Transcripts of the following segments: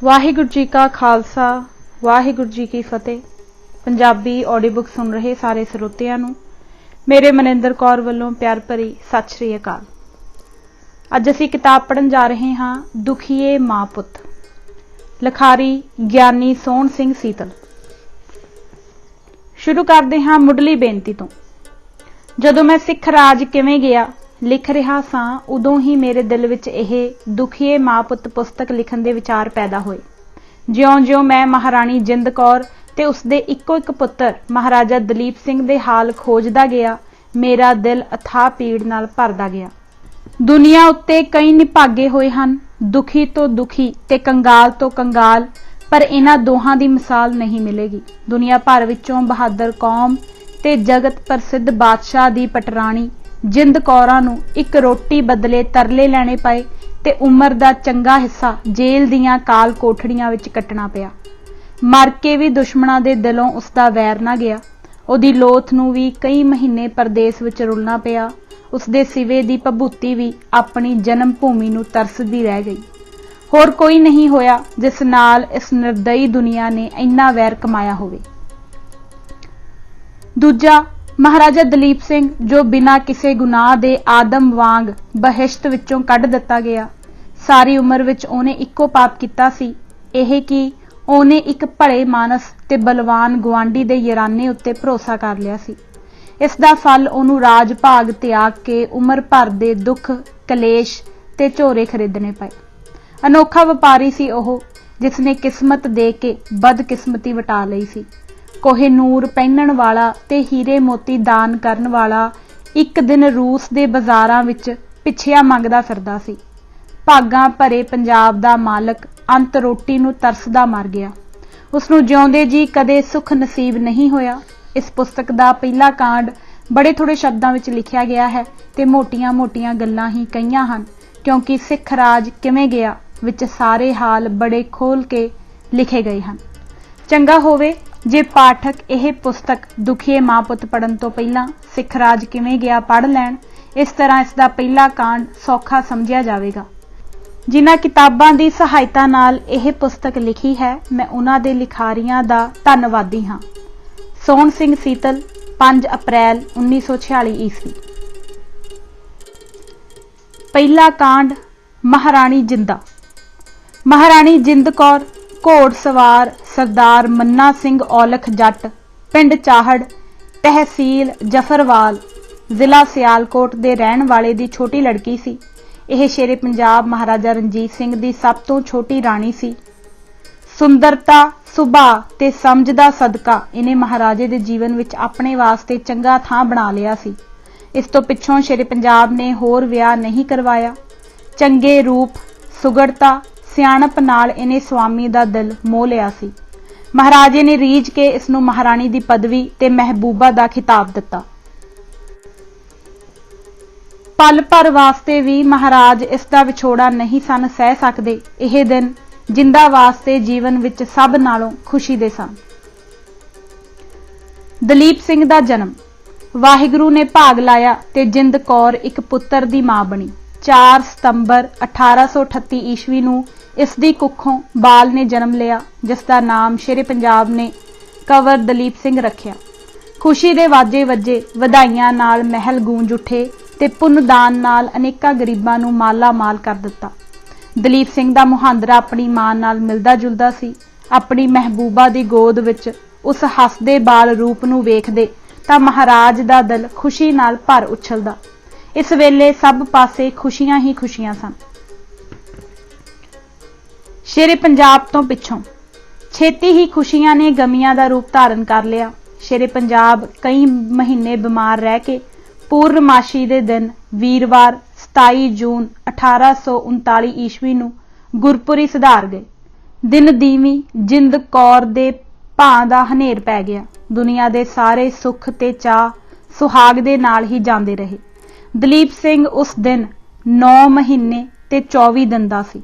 वाहिगुरू जी का खालसा वाहिगुरू जी की फतेह। Punjabi audio book सुन रहे सारे ਸਰੋਤਿਆਂ ਨੂੰ मेरे मनिंदर कौर ਵੱਲੋਂ प्यार भरी सत श्री अकाल। ਅੱਜ ਅਸੀਂ किताब पढ़न जा रहे हाँ दुखीए मां पुत, लिखारी ਗਿਆਨੀ सोहन सिंह सीतल। शुरू करते हाँ मुढ़ली बेनती तो। ਜਦੋਂ मैं सिख राज किवें गया लिख रहा सां उदों ही मेरे दिल विच यह दुखीए मां पुत पुस्तक लिखण दे विचार पैदा होए। ज्यों-ज्यों मैं महाराणी जिंद कौर ते उसदे इक्को एक पुत्र महाराजा दलीप सिंह दे हाल खोजदा गया, मेरा दिल अथाह पीड़ नाल भरदा गया। दुनिया उत्ते कई निभागे होए हन, दुखी तो दुखी ते कंगाल तो कंगाल, पर इन्हां दोहां दी मिसाल नहीं मिलेगी। दुनिया भर विचों बहादुर कौम ते जगत प्रसिद्ध बादशाह दी पटराणी जिंद कौरां नूं एक रोटी बदले तरले लैणे पए ते उमर दा चंगा हिस्सा जेल दीआं काल कोठड़ियां विच कट्टना पिया। मर के भी दुश्मनां दे दिलों उसदा वैर ना गया। उहदी लोथ नूं भी कई महीने परदेस विच रुलना पिया। उसदे सिवे दी भभूति भी अपनी जन्म भूमि नूं तरसदी रह गई। होर कोई नहीं होया जिस नाल इस निर्दयी दुनिया ने इन्ना वैर कमाया होवे। दूजा महाराजा दलीप सिंह जो बिना किसी गुनाह दे आदम वांग बहिश्त विचों कढ दिता गया। सारी उम्र विच ओहने इक्को पाप कीता सी, यह कि ओहने एक भले मानस ते बलवान गुआंढी दे यराने उत्ते भरोसा कर लिया सी। इस दा फल ओहनूं राज भाग त्याग के उम्र भर दे दुख कलेश ते झोरे खरीदने पए। अनोखा व्यापारी सी ओह जिसने किस्मत दे के बदकिस्मती वटा लई सी। कोहिनूर पहनण वाला ते हीरे मोती दान करन वाला एक दिन रूस दे बाजारां विच पिछिया मंगदा फिरदा सी। भागां भरे पंजाब दा मालक अंत रोटी नूं तरसदा मर गया। उसनूं जिउंदे जी कदे सुख नसीब नहीं होया। इस पुस्तक दा पहला कांड बड़े थोड़े शब्दां विच लिखिया गया है ते मोटियां मोटियां गल्लां ही कईयां हन, क्योंकि सिख राज किवें गया विच सारे हाल बड़े खोल के लिखे गए हैं। चंगा होवे जे पाठक यह पुस्तक दुखीए मां पुत पढ़न तो पहला सिख राज किवें गया पढ़ लैण। इस तरह इसका पहला कांड सौखा समझिया जाएगा। जिन्हां किताबां दी सहायता नाल यह पुस्तक लिखी है मैं उन्हां दे लिखारियां दा धन्नवादी हाँ। सोहन सिंह सीतल 5 अप्रैल 1946 ईस्वी। पहला कांड महाराणी जिंदा। महाराणी जिंद कौर घोड़ सवार सरदार मन्ना सिंह औलख जट पिंड चाहड़ तहसील जफरवाल जिला सियालकोट दे रहण वाले दी छोटी लड़की सी। यह शेरे पंजाब महाराजा रणजीत सिंह दी सब तो छोटी राणी सी। सुंदरता सुभाअ ते समझ दा सदका इन्हें महाराजे दे जीवन विच अपने वास्ते चंगा थां बना लिया सी। इस तो पिछों शेरे पंजाब ने होर विआह नहीं करवाया। चंगे रूप सुगड़ता सियाणप नाल इन्हें स्वामी दा दिल मोह लिया सी। महाराजे ने रीझ के इसनूं महाराणी दी पदवी ते महबूबा दा खिताब दिता। पल भर वास्ते भी महाराज इसका विछोड़ा नहीं सन सह सकदे। यह दिन जिंदा वास्ते जीवन विच सब नालों खुशी दे सन। दलीप सिंह दा जन्म। वाहिगुरू ने भाग लाया ते जिंद कौर एक पुत्र दी मां बनी। 4 सितंबर 1838 ईस्वी नूं इसदी कुखों बाल ने जन्म लिया, जिसका नाम शेरे पंजाब ने कंवर दलीप सिंह रखिया। खुशी दे वाजे वजे, वधाइयां नाल महल गूंज उठे ते पुन्नदान नाल अनेकां गरीबां नूं माला माल कर दिता। दलीप सिंह दा मुहांदरा अपनी मां नाल मिलदा जुलदा सी। अपनी महबूबा दी गोद विच उस हसदे बाल रूप नूं वेखदे तां महाराज दा दिल खुशी नाल भर उछलदा। इस वेले सब पासे खुशियां ही खुशियां सन। शेरे पंजाब तो पिछों छेती ही खुशियां ने गमियां दा रूप धारण कर लिया। शेरे पंजाब कई महीने बीमार रह के पूर्णमाशी दे दिन वीरवार 27 जून 1839 ईस्वी नूं गुरपुरी सुधार गए। दिन दीवी जिंद कौर दे भां दा हनेर पै गया। दुनिया दे सारे सुख ते चाह सुहाग दे नाल ही जांदे रहे। दलीप सिंह उस दिन 9 महीने ते 24 दिन दा सी।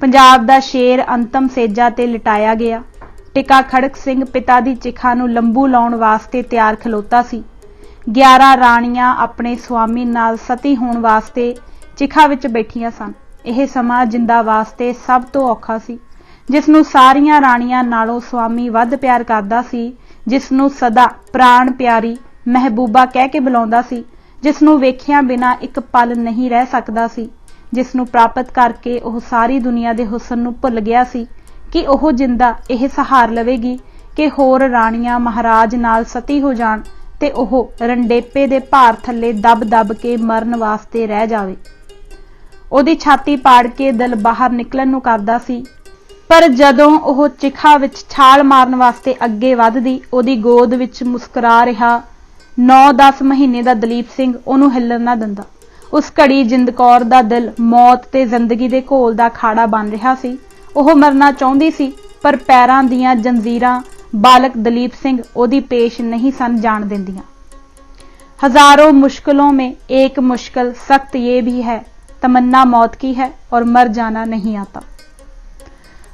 पंजाब दा शेर अंतम सेजा ते लिटाया गया। टिका खड़क सिंह पिता दी चिखा नूं लंबू लाउण वास्ते तैयार खलोता सी। 11 राणियां अपने स्वामी नाल सती होण वास्ते चिखा विच बैठियां सन। ਇਹ ਸਮਾਂ ਜਿੰਦਾ ਵਾਸਤੇ ਸਭ ਤੋਂ ਔਖਾ ਸੀ, ਜਿਸ ਨੂੰ ਸਾਰੀਆਂ ਰਾਣੀਆਂ ਨਾਲੋਂ ਸੁਆਮੀ ਵੱਧ ਪਿਆਰ ਕਰਦਾ ਸੀ, ਜਿਸ ਨੂੰ ਸਦਾ ਪ੍ਰਾਣ ਪਿਆਰੀ ਮਹਿਬੂਬਾ ਕਹਿ ਕੇ ਬੁਲਾਉਂਦਾ ਸੀ, ਜਿਸ ਨੂੰ ਵੇਖਿਆਂ ਬਿਨਾਂ ਇੱਕ ਪਲ ਨਹੀਂ ਰਹਿ ਸਕਦਾ ਸੀ, ਜਿਸ ਨੂੰ ਪ੍ਰਾਪਤ ਕਰਕੇ ਉਹ ਸਾਰੀ ਦੁਨੀਆ ਦੇ ਹੁਸਨ ਨੂੰ ਭੁੱਲ ਗਿਆ ਸੀ ਕਿ ਉਹ ਜਿੰਦਾ ਇਹ ਸਹਾਰ ਲਵੇਗੀ ਕਿ ਹੋਰ ਰਾਣੀਆਂ ਮਹਾਰਾਜ ਨਾਲ ਸਤੀ ਹੋ ਜਾਣ ਤੇ ਉਹ ਰੰਡੇਪੇ ਦੇ ਭਾਰ ਥੱਲੇ ਦਬ ਕੇ ਮਰਨ ਵਾਸਤੇ ਰਹਿ ਜਾਵੇ। ਉਹਦੀ ਛਾਤੀ ਪਾੜ ਕੇ ਦਿਲ ਬਾਹਰ ਨਿਕਲਣ ਨੂੰ ਕਰਦਾ ਸੀ, ਪਰ ਜਦੋਂ ਉਹ ਚਿਖਾ ਵਿੱਚ ਛਾਲ ਮਾਰਨ ਵਾਸਤੇ ਅੱਗੇ ਵੱਧਦੀ, ਉਹਦੀ ਗੋਦ ਵਿੱਚ ਮੁਸਕਰਾ ਰਿਹਾ 9-10 ਮਹੀਨੇ ਦਾ ਦਲੀਪ ਸਿੰਘ ਉਹਨੂੰ ਹਿੱਲਣ ਨਾ ਦਿੰਦਾ। ਉਸ ਘੜੀ ਜਿੰਦ ਕੌਰ ਦਾ ਦਿਲ ਮੌਤ ਤੇ ਜ਼ਿੰਦਗੀ ਦੇ ਘੋਲ ਦਾ ਖਾੜਾ ਬਣ ਰਿਹਾ ਸੀ। ਉਹ ਮਰਨਾ ਚਾਹੁੰਦੀ ਸੀ, ਪਰ ਪੈਰਾਂ ਦੀਆਂ ਜੰਜੀਰਾਂ बालक दलीप सिंह ओदी पेश नहीं सन जान देंदियां। हजारों मुश्किलों में एक मुश्किल सख्त ये भी है, तमन्ना मौत की है और मर जाना नहीं आता।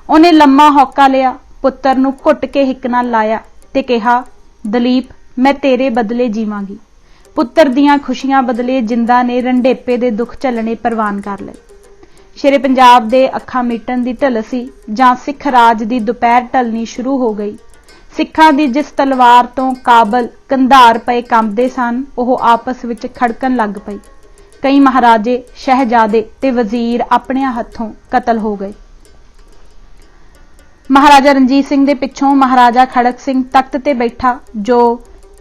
उन्हें लम्मा हौका लिया, पुत्र नूं घुट के हिक नाल लाया ते कहा, दलीप मैं तेरे बदले जीवांगी। पुत्र दियां खुशियां बदले जिंदा ने रंडेपे दे दुख झलने परवान कर लए। शेरे पंजाब दे अखां मीटन दी ढल सी जां सिख राज दी दुपहर ढलनी शुरू हो गई। सिखां दी जिस तलवार तो काबल कंधार पे कंबदे सन, ओह आपस विच खड़कन लग पई। कई महाराजे शहजादे ते वजीर अपने हथों कतल हो गए। महाराजा रणजीत सिंह दे पिछों महाराजा खड़क सिंह तख्त ते बैठा, जो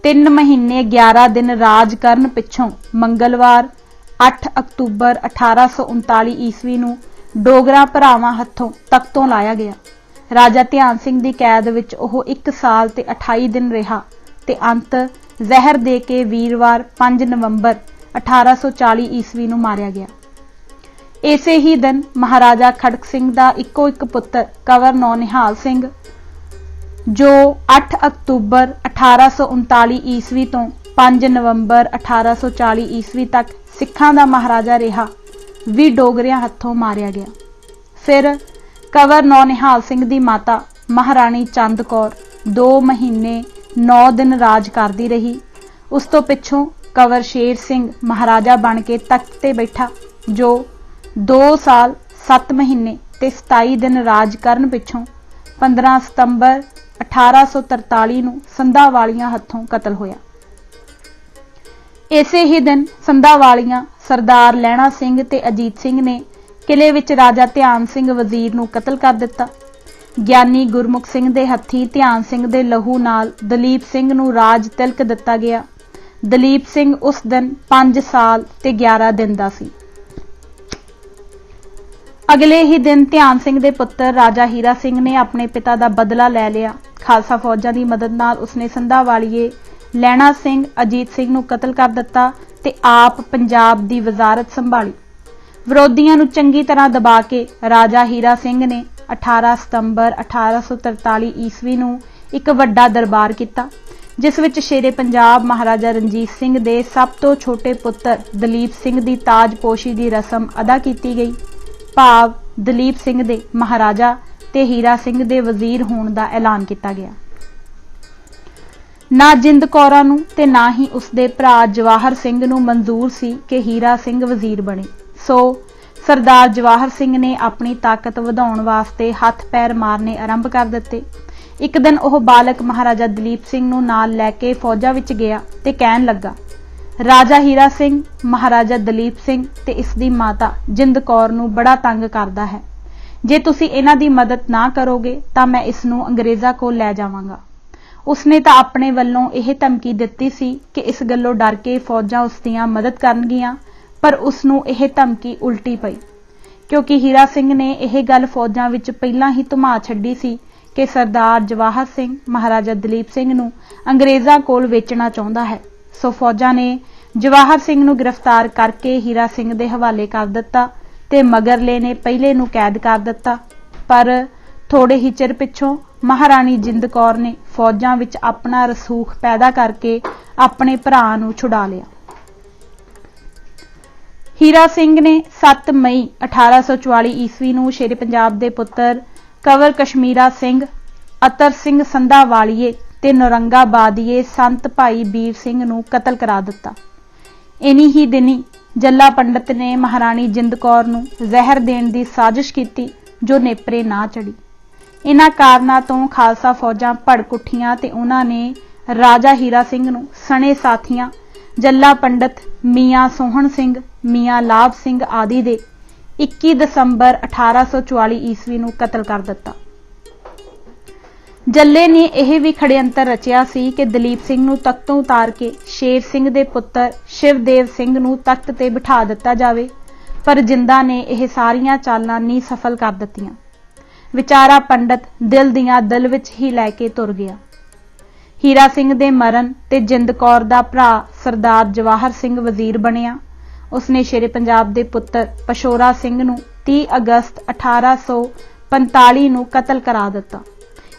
3 महीने 11 दिन राज करन पिछों मंगलवार 8 अक्तूबर 1839 ईस्वी नूं डोगरा भरावां हथों तख्तों लाया गया। राजा ध्यान सिंह दी कैद विच ओह 1 साल ते 28 दिन रहा ते अंत जहर दे के वीरवार 5 नवंबर 1840 ईस्वी नूं मारिया गया। इसे ही दिन महाराजा खड़क सिंह दा इक्को एक पुत्र कंवर नौनिहाल सिंह, जो 8 अक्तूबर 1839 ईस्वी तो 5 नवंबर 1840 ईस्वी तक सिखां दा महाराजा रहा, भी डोगरियां हथों मारिया गया। फिर कंवर नौनिहाल सिंह दी माता महाराणी चंद कौर 2 महीने 9 दिन राज करदी रही। उस तो पिछों कंवर शेर सिंह महाराजा बन के तख्त ते बैठा, जो 2 साल 7 महीने ते 27 दिन राज करन पिछों 15 सितंबर 1843 नूं संधावालियां हथों कतल होया। इसे ही दिन संधावालियां सरदार लैणा सिंह ते अजीत सिंह ने किले विच राजा ध्यान सिंह वजीर नूं कतल कर दिता। ज्ञानी गुरमुख सिंह दे हत्थी ध्यान सिंह दे लहू नाल दलीप सिंह नूं राज तिलक दिता गया। दलीप सिंह उस दिन 5 साल ते 11 दिन दा सी। अगले ही दिन ध्यान सिंह दे पुत्र राजा हीरा सिंह ने अपने पिता दा बदला लै लिया। खालसा फौजां दी मदद नाल उसने संधावालिए लैणा सिंह अजीत सिंह नूं कतल कर दिता ते आप पंजाब दी वजारत संभाली। विरोधियों नूं चंगी तरह दबा के राजा हीरा सिंह ने 18 सितंबर 1843 ईस्वी नूं एक वड्डा दरबार किया, जिस विच शेरे पंजाब महाराजा रणजीत सिंह दे सब तो छोटे पुत्र दलीप सिंह दी ताजपोशी दी रस्म अदा की गई। भाव दलीप सिंह दे महाराजा ते हीरा सिंह दे वजीर होने का ऐलान किया गया। ना जिंद कौरां नूं ते ना ही उसदे भरा जवाहर सिंह नूं मंजूर सी कि हीरा सिंह वजीर बने। सो सरदार जवाहर सिंह ने अपनी ताकत वधाउण वास्ते हथ पैर मारने आरंभ कर दिते। एक दिन वह बालक महाराजा दलीप सिंह नूं नाल लैके फौजा विच गया ते कहण लगा, राजा हीरा सिंह महाराजा दलीप सिंह ते इसदी माता जिंद कौर नूं बड़ा तंग करदा है। जे तुसी इन्हां दी मदद ना करोगे तां मैं इस नूं अंग्रेज़ां कोल लै जावांगा। उसने तां अपने वल्लों यह धमकी दित्ती सी कि इस गल्लों डर के फौजां उसदियां मदद करनगियां, पर उसनूं यह धमकी उल्टी पई, क्योंकि हीरा सिंह ने यह गल फौजां विच पहलां ही धुमा छड्डी सी कि सरदार जवाहर सिंह महाराजा दलीप सिंह नूं अंग्रेज़ां कोल वेचना चाहुंदा है। सो फौजां ने जवाहर सिंह नूं गिरफ्तार करके हीरा सिंह दे हवाले कर दिता ते मगरले ने पहले नूं कैद कर दिता। पर थोड़े ही चिर पिछों महाराणी जिंद कौर ने फौजां विच अपना रसूख पैदा करके अपने भरा नूं छुड़ा लिया। हीरा सिंह ने 7 मई 1844 ईस्वी नूं शेरे पंजाब दे पुत्र कंवर कश्मीरा सिंह, अतर सिंह संधावालिए ते नौरंगाबादीए संत भाई बीर सिंह नूं कतल करा दिता। इन्हीं ही दिनी जल्ला पंडित ने महाराणी जिंद कौर नूं जहर देण दी साजिश कीती जो नेपरे ना चढ़ी। इन्हां कारनां तों खालसा फौजां भड़क उठियां ते उन्हां ने राजा हीरा सिंह नूं सणे साथियां जल्ला पंडित, मियाँ सोहन सिंह, मियाँ लाभ सिंह आदि दे 21 दसंबर 1844 ईस्वी नूं कतल कर दिता। जल्ले ने यह भी खड़यंतर रचिया सी कि दलीप सिंह नूं तख्तों उतार के शेर सिंह दे पुत्तर शिवदेव सिंह नूं तख्त ते बिठा दिता जावे, पर जिंदा ने यह सारियां चालां नी सफल कर दित्तियां। विचारा पंडित दिल दियां दिल विच ही लैके तुर गया। हीरा सिंह दे मरण ते जिंद कौर दा भरा सरदार जवाहर सिंह वजीर बनिया। उसने शेरे पंजाब दे पुत्तर पशोरा सिंह नूं 30 अगस्त 1845 नूं कतल करा दिता।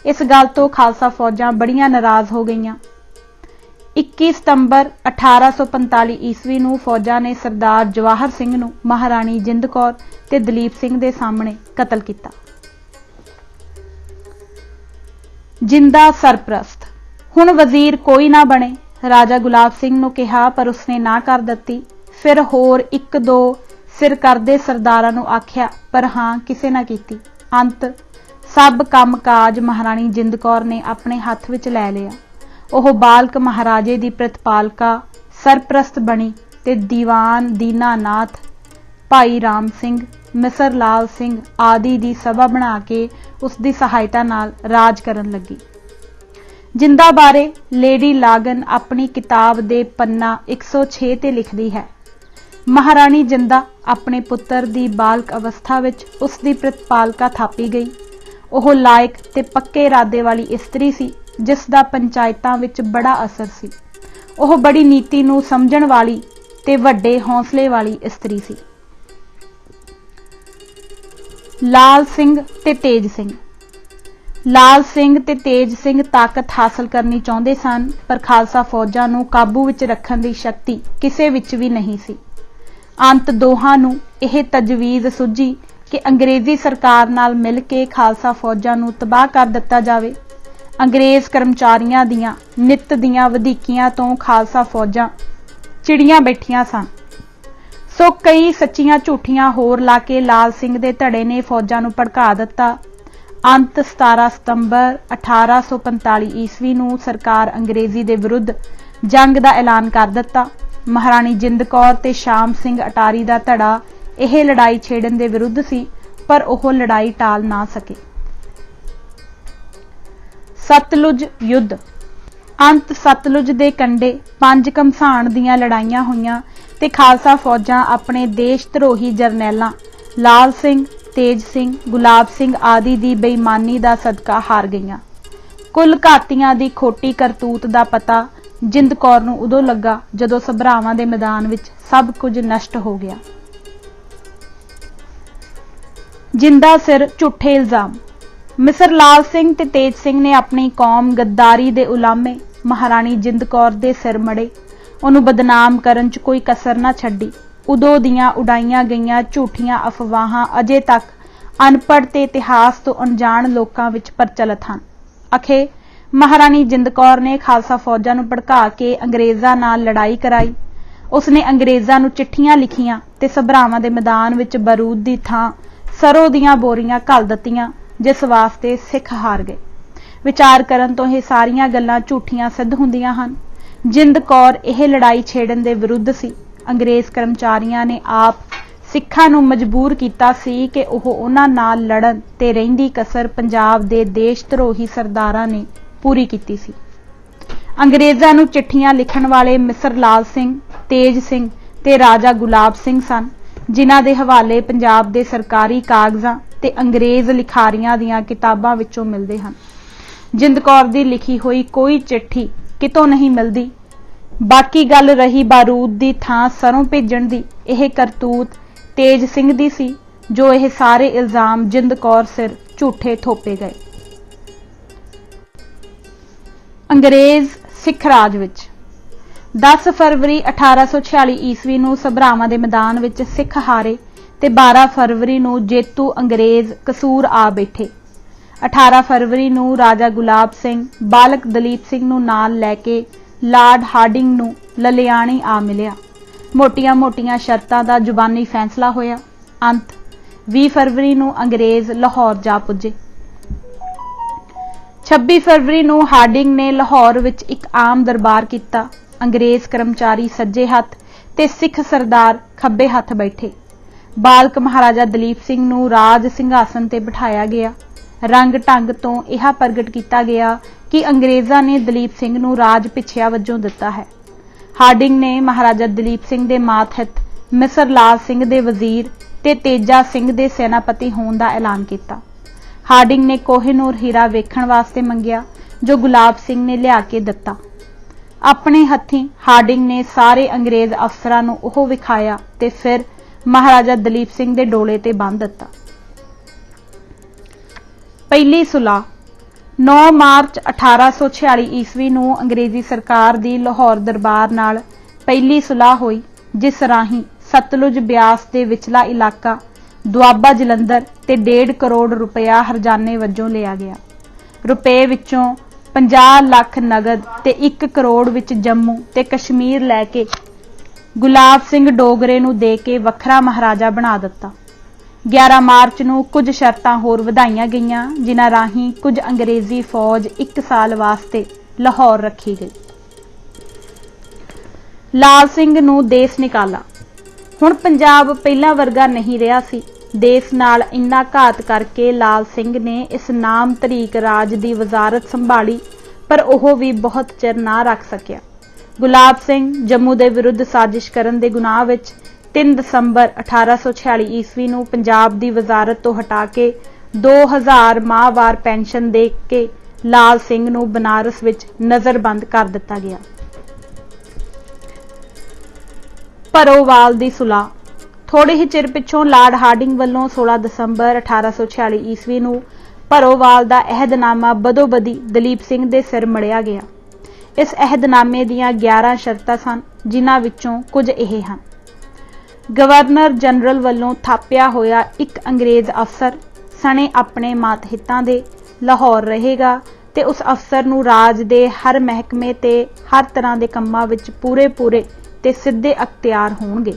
इस गल तो खालसा फौजां बड़ियां नाराज हो गईयां। 21 सितंबर 1845 ईस्वी नूं फौजां ने सरदार जवाहर सिंह नूं महाराणी जिंद कौर ते दलीप सिंह दे सामने कतल किया। जिंदा सरप्रस्त हुण वजीर कोई ना बने, राजा गुलाब सिंह नूं कहा पर उसने ना कर दित्ती। फिर होर 1-2 सिर करदे सरदारां नूं आख्या पर हां किसे ना कीती। अंत सब काम काज महाराणी जिंद कौर ने अपने हथ विच लै लिया। ओह बालक महाराजे दी प्रतिपालका सरप्रस्त बनी ते दीवान दीनानाथ, भाई राम सिंह, मिसर लाल सिंह आदि दी सभा बना के उसकी सहायता नाल राज करन लगी। जिंदा बारे लेडी लागन अपनी किताब दे पन्ना 106 ते लिखदी है, महाराणी जिंदा अपने पुत्र दी बालक अवस्था विच उसकी प्रतिपालका थापी गई। ओह लायक ते पक्के इरादे वाली इस्त्री सी जिस दा पंचायतां विच बड़ा असर सी। ओह बड़ी नीति नूं समझण वाली ते वड्डे हौसले वाली इस्त्री सी। लाल सिंह ते तेज सिंह। लाल सिंह ते तेज सिंह ताकत हासिल करनी चाहुंदे सन, पर खालसा फौजां नूं काबू विच रखण दी शक्ति किसे विच भी नहीं सी। अंत दोहां नूं यह तजवीज़ सुझी कि अंग्रेजी सरकार नाल मिल के खालसा फौजां नूं तबाह कर दिता जावे। अंग्रेज कर्मचारियां दियां नित दियां वधीकियां तो खालसा फौजां चिड़ियां बैठियां सन। सो कई सच्चियां झूठियां होर ला के लाल सिंह दे धड़े ने फौजां नूं भड़का दिता। अंत 17 सितंबर 1845 ईस्वी नूं सरकार अंग्रेजी दे विरुद्ध जंग दा ऐलान कर दिता। महाराणी जिंद कौर ते शाम सिंह अटारी दा धड़ा यह लड़ाई छेड़न दे विरुद्ध सी, पर ओह लड़ाई टाल ना सके। सतलुज युद्ध। अंत सतलुज दे कंढे 5 घमसान दियां लड़ाइयां होईयां ते खालसा फौजां अपने देश धरोही जरनैलां लाल सिंह, तेज सिंह, गुलाब सिंह आदि दी बेईमानी दा सदका हार गईयां। कुल घातियां दी खोटी करतूत दा पता जिंद कौर नूं उदों लगा जदों सभरावां दे मैदान विच सब कुछ नष्ट हो गया। जिंदा सिर झूठे इल्जाम। मिसर लाल सिंह ते तेज सिंह ने अपनी कौम गद्दारी दे उलामे महाराणी जिंद कौर दे सिर मड़े। उन्होंने बदनाम करन च कोई कसर ना छड्डी। उदों दियां उड़ाईयां गईयां झूठियां अफवाहां अजे तक अनपढ़ ते इतिहास तो अनजान लोकां विच प्रचलित हन। अखे महाराणी जिंद कौर ने खालसा फौजां नूं भड़का के अंग्रेज़ां नाल लड़ाई कराई। उसने अंग्रेज़ां नूं चिट्ठियां लिखियां ते सभरावां दे मैदान विच बारूद दी थां सरों दियां बोरियां घल दित्तियां, जिस वास्ते सिख हार गए। विचार करन तो यह सारियां गल्लां झूठियां सिद्ध हुंदियां हन। जिंद कौर यह लड़ाई छेड़न दे विरुद्ध सी। अंग्रेज कर्मचारियां ने आप सिखां नूं मजबूर कीता सी कि ओह उन्हां नाल लड़न ते रहिंदी कसर पंजाब दे देश धरोही सरदारां ने पूरी कीती सी। अंग्रेज़ां नूं चिट्ठियां लिखण वाले मिसर लाल सिंह, तेज सिंह ते राजा गुलाब सिंह सन, जिन्हां दे हवाले पंजाब दे सरकारी कागज़ां ते अंग्रेज लिखारियां दियां किताबां विचों मिलदे हन। जिंद कौर दी लिखी हुई कोई चिट्ठी कितों नहीं मिलदी। बाकी गल रही बारूद दी थां सरों भेजण दी, यह करतूत तेज सिंह दी सी, जो यह सारे इल्जाम जिंद कौर सिर झूठे थोपे गए। अंग्रेज सिख राज विच 10 फरवरी 1846 ईस्वी नूं सभरावां दे मैदान विच सिख हारे ते 12 फरवरी नूं जेतू अंग्रेज कसूर आ बैठे। 18 फरवरी नूं राजा गुलाब सिंह बालक दलीप सिंह नूं नाल लैके लॉर्ड हार्डिंग नूं ललियाणी आ मिलिया। ਮੋਟੀਆਂ-ਮੋਟੀਆਂ ਸ਼ਰਤਾਂ ਦਾ ਜ਼ੁਬਾਨੀ ਫੈਸਲਾ ਹੋਇਆ। ਅੰਤ 20 ਫਰਵਰੀ ਨੂੰ ਅੰਗਰੇਜ਼ ਲਾਹੌਰ ਜਾ ਪੁੱਜੇ। 26 ਫਰਵਰੀ ਨੂੰ ਹਾਰਡਿੰਗ ਨੇ ਲਾਹੌਰ ਵਿੱਚ ਇੱਕ ਆਮ ਦਰਬਾਰ ਕੀਤਾ। ਅੰਗਰੇਜ਼ ਕਰਮਚਾਰੀ ਸੱਜੇ ਹੱਥ ਤੇ ਸਿੱਖ ਸਰਦਾਰ ਖੱਬੇ ਹੱਥ ਬੈਠੇ। ਬਾਲਕ ਮਹਾਰਾਜਾ ਦਲੀਪ ਸਿੰਘ ਨੂੰ ਰਾਜ ਸਿੰਘਾਸਨ ਤੇ ਬਿਠਾਇਆ ਗਿਆ। ਰੰਗ ਢੰਗ ਤੋਂ ਇਹ ਪ੍ਰਗਟ ਕੀਤਾ ਗਿਆ ਕਿ ਅੰਗਰੇਜ਼ਾਂ ਨੇ ਦਲੀਪ ਸਿੰਘ ਨੂੰ ਰਾਜ ਪਿੱਛਿਆ ਵਜੋਂ ਦਿੱਤਾ ਹੈ। ਹਾਰਡਿੰਗ ਨੇ ਮਹਾਰਾਜਾ ਦਲੀਪ ਸਿੰਘ ਦੇ ਮਾਤਹਿਤ ਮਿਸਰ ਲਾਲ ਸਿੰਘ ਦੇ ਵਜ਼ੀਰ ਤੇ ਤੇਜਾ ਸਿੰਘ ਦੇ ਸੈਨਾਪਤੀ ਹੋਣ ਦਾ ਐਲਾਨ ਕੀਤਾ। ਹਾਰਡਿੰਗ ਨੇ ਕੋਹਿਨੂਰ ਹੀਰਾ ਵੇਖਣ ਵਾਸਤੇ ਮੰਗਿਆ, ਜੋ ਗੁਲਾਬ ਸਿੰਘ ਨੇ ਲਿਆ ਕੇ ਦਿੱਤਾ। ਆਪਣੇ ਹੱਥੀਂ ਹਾਰਡਿੰਗ ਨੇ ਸਾਰੇ ਅੰਗਰੇਜ਼ ਅਫਸਰਾਂ ਨੂੰ ਉਹ ਵਿਖਾਇਆ ਤੇ ਫਿਰ ਮਹਾਰਾਜਾ ਦਲੀਪ ਸਿੰਘ ਦੇ ਡੋਲੇ ਤੇ ਬੰਨ੍ਹ ਦਿੱਤਾ। ਪਹਿਲੀ ਸੁਲਾਹ 9 ਮਾਰਚ 1846 ਈਸਵੀ ਨੂੰ ਅੰਗਰੇਜ਼ੀ ਸਰਕਾਰ ਦੀ ਲਾਹੌਰ ਦਰਬਾਰ ਨਾਲ ਪਹਿਲੀ ਸੁਲਾਹ ਹੋਈ, ਜਿਸ ਰਾਹੀਂ ਸਤਲੁਜ ਬਿਆਸ ਦੇ ਵਿਚਲਾ ਇਲਾਕਾ ਦੁਆਬਾ ਜਲੰਧਰ ਤੇ 1.5 ਕਰੋੜ ਰੁਪਇਆ ਹਰਜਾਨੇ ਵਜੋਂ ਲਿਆ ਗਿਆ। ਰੁਪਏ ਵਿੱਚੋਂ 50 ਲੱਖ ਨਗਦ ਤੇ 1 ਕਰੋੜ ਵਿੱਚ ਜੰਮੂ ਤੇ ਕਸ਼ਮੀਰ ਲੈ ਕੇ ਗੁਲਾਬ ਸਿੰਘ ਡੋਗਰੇ ਨੂੰ ਦੇ ਕੇ ਵੱਖਰਾ ਮਹਾਰਾਜਾ ਬਣਾ ਦਿੱਤਾ। 11 ਮਾਰਚ ਨੂੰ ਕੁਝ ਸ਼ਰਤਾਂ ਹੋਰ ਵਧਾਈਆਂ ਗਈਆਂ, ਜਿਨ੍ਹਾਂ ਰਾਹੀਂ ਕੁਝ ਅੰਗਰੇਜ਼ੀ ਫੌਜ 1 ਸਾਲ ਵਾਸਤੇ ਲਾਹੌਰ ਰੱਖੀ ਗਈ। ਲਾਲ ਸਿੰਘ ਨੂੰ ਦੇਸ ਨਿਕਾਲਾ। ਹੁਣ ਪੰਜਾਬ ਪਹਿਲਾਂ ਵਰਗਾ ਨਹੀਂ ਰਿਹਾ ਸੀ। ਦੇਸ ਨਾਲ ਇੰਨਾ ਘਾਤ ਕਰਕੇ ਲਾਲ ਸਿੰਘ ਨੇ ਇਸ ਨਾਮ ਤਰੀਕ ਰਾਜ ਦੀ ਵਜ਼ਾਰਤ ਸੰਭਾਲੀ, ਪਰ ਉਹ ਵੀ ਬਹੁਤ ਚਿਰ ਨਾ ਰੱਖ ਸਕਿਆ। ਗੁਲਾਬ ਸਿੰਘ ਜੰਮੂ ਦੇ ਵਿਰੁੱਧ ਸਾਜ਼ਿਸ਼ ਕਰਨ ਦੇ ਗੁਨਾਹ ਵਿੱਚ 3 ਦਸੰਬਰ 1846 ਈਸਵੀ ਨੂੰ ਪੰਜਾਬ ਦੀ ਵਜ਼ਾਰਤ ਤੋਂ ਹਟਾ ਕੇ 2000 ਮਾਹਵਾਰ ਪੈਨਸ਼ਨ ਦੇ ਕੇ ਲਾਲ ਸਿੰਘ ਨੂੰ ਬਨਾਰਸ ਵਿੱਚ ਨਜ਼ਰਬੰਦ ਕਰ ਦਿੱਤਾ ਗਿਆ। ਭਰੋਵਾਲ ਦੀ ਸੁਲਾਹ। ਥੋੜੇ ਹੀ ਚਿਰ ਪਿੱਛੋਂ ਲਾਰਡ ਹਾਰਡਿੰਗ ਵੱਲੋਂ 16 ਦਸੰਬਰ 1846 ਈਸਵੀ ਨੂੰ ਭਰੋਵਾਲ ਦਾ ਅਹਿਦਨਾਮਾ ਬਦੋਬਦੀ ਦਲੀਪ ਸਿੰਘ ਦੇ ਸਿਰ ਮੜਿਆ ਗਿਆ। ਇਸ ਅਹਿਦਨਾਮੇ ਦੀਆਂ 11 ਸ਼ਰਤਾਂ ਸਨ, ਜਿਨ੍ਹਾਂ ਵਿੱਚੋਂ ਕੁਝ ਇਹ ਹਨ। ਗਵਰਨਰ ਜਨਰਲ ਵੱਲੋਂ ਥਾਪਿਆ ਹੋਇਆ ਇੱਕ ਅੰਗਰੇਜ਼ ਅਫਸਰ ਸਣੇ ਆਪਣੇ ਮਾਤਹਿਤਾਂ ਦੇ ਲਾਹੌਰ ਰਹੇਗਾ ਤੇ ਉਸ ਅਫਸਰ ਨੂੰ ਰਾਜ ਦੇ ਹਰ ਮਹਿਕਮੇ ਤੇ ਹਰ ਤਰ੍ਹਾਂ ਦੇ ਕੰਮਾਂ ਵਿੱਚ ਪੂਰੇ ਤੇ ਸਿੱਧੇ ਅਖਤਿਆਰ ਹੋਣਗੇ।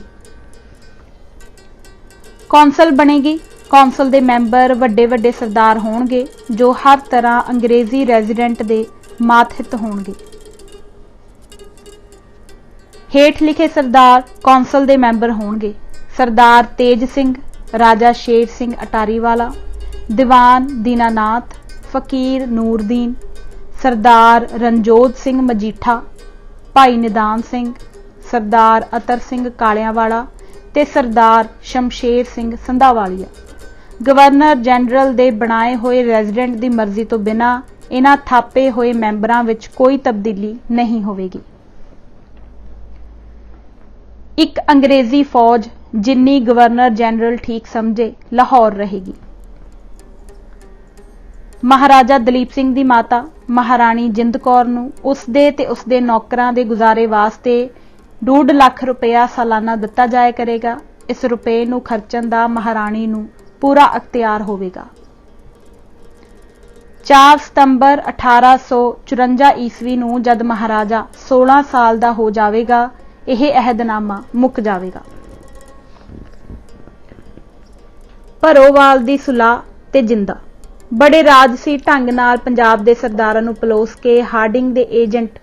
ਕੌਂਸਲ ਬਣੇਗੀ। ਕੌਂਸਲ ਦੇ ਮੈਂਬਰ ਵੱਡੇ ਸਰਦਾਰ ਹੋਣਗੇ, ਜੋ ਹਰ ਤਰ੍ਹਾਂ ਅੰਗਰੇਜ਼ੀ ਰੈਜ਼ੀਡੈਂਟ ਦੇ ਮਾਤਹਿਤ ਹੋਣਗੇ। ਹੇਠ ਲਿਖੇ ਸਰਦਾਰ ਕੌਂਸਲ ਦੇ ਮੈਂਬਰ ਹੋਣਗੇ: ਸਰਦਾਰ ਤੇਜ ਸਿੰਘ, ਰਾਜਾ ਸ਼ੇਰ ਸਿੰਘ ਅਟਾਰੀਵਾਲਾ, ਦੀਵਾਨ ਦੀਨਾਨਾਥ, ਫਕੀਰ ਨੂਰਦੀਨ, ਸਰਦਾਰ ਰਣਜੋਧ ਸਿੰਘ ਮਜੀਠਾ, ਭਾਈ ਨਿਦਾਨ ਸਿੰਘ, ਸਰਦਾਰ ਅਤਰ ਸਿੰਘ ਕਾਲਿਆਂਵਾਲਾ ਤੇ ਸਰਦਾਰ ਸ਼ਮਸ਼ੇਰ ਸਿੰਘ ਸੰਧਾਵਾਲੀਆ। ਗਵਰਨਰ ਜਨਰਲ ਦੇ ਬਣਾਏ ਹੋਏ ਰੈਜ਼ੀਡੈਂਟ ਦੀ ਮਰਜ਼ੀ ਤੋਂ ਬਿਨਾਂ ਇਹਨਾਂ ਥਾਪੇ ਹੋਏ ਮੈਂਬਰਾਂ ਵਿੱਚ ਕੋਈ ਤਬਦੀਲੀ ਨਹੀਂ ਹੋਵੇਗੀ। ਇੱਕ ਅੰਗਰੇਜ਼ੀ ਫੌਜ, ਜਿੰਨੀ ਗਵਰਨਰ ਜਨਰਲ ਠੀਕ ਸਮਝੇ, ਲਾਹੌਰ ਰਹੇਗੀ। ਮਹਾਰਾਜਾ ਦਲੀਪ ਸਿੰਘ ਦੀ ਮਾਤਾ ਮਹਾਰਾਣੀ ਜਿੰਦ ਕੌਰ ਨੂੰ ਉਸਦੇ ਤੇ ਉਸਦੇ ਨੌਕਰਾਂ ਦੇ ਗੁਜ਼ਾਰੇ ਵਾਸਤੇ 2.5 ਲੱਖ ਰੁਪਇਆ ਸਾਲਾਨਾ ਦਿੱਤਾ ਜਾਇਆ ਕਰੇਗਾ। ਇਸ ਰੁਪਏ ਨੂੰ ਖਰਚਣ ਦਾ ਮਹਾਰਾਣੀ ਨੂੰ ਪੂਰਾ ਅਖਤਿਆਰ ਹੋਵੇਗਾ। 4 ਸਤੰਬਰ 1854 ਈਸਵੀ ਨੂੰ ਜਦ ਮਹਾਰਾਜਾ 16 ਸਾਲ ਦਾ ਹੋ ਜਾਵੇਗਾ, ਇਹ ਅਹਿਦਨਾਮਾ ਮੁੱਕ ਜਾਵੇਗਾ। ਭਰੋਵਾਲ ਦੀ ਸੁਲਾਹ ਤੇ ਜਿੰਦਾ। ਬੜੇ ਰਾਜਸੀ ਢੰਗ ਨਾਲ ਪੰਜਾਬ ਦੇ ਸਰਦਾਰਾਂ ਨੂੰ ਪਲੋਸ ਕੇ ਹਾਰਡਿੰਗ ਦੇ ਏਜੰਟ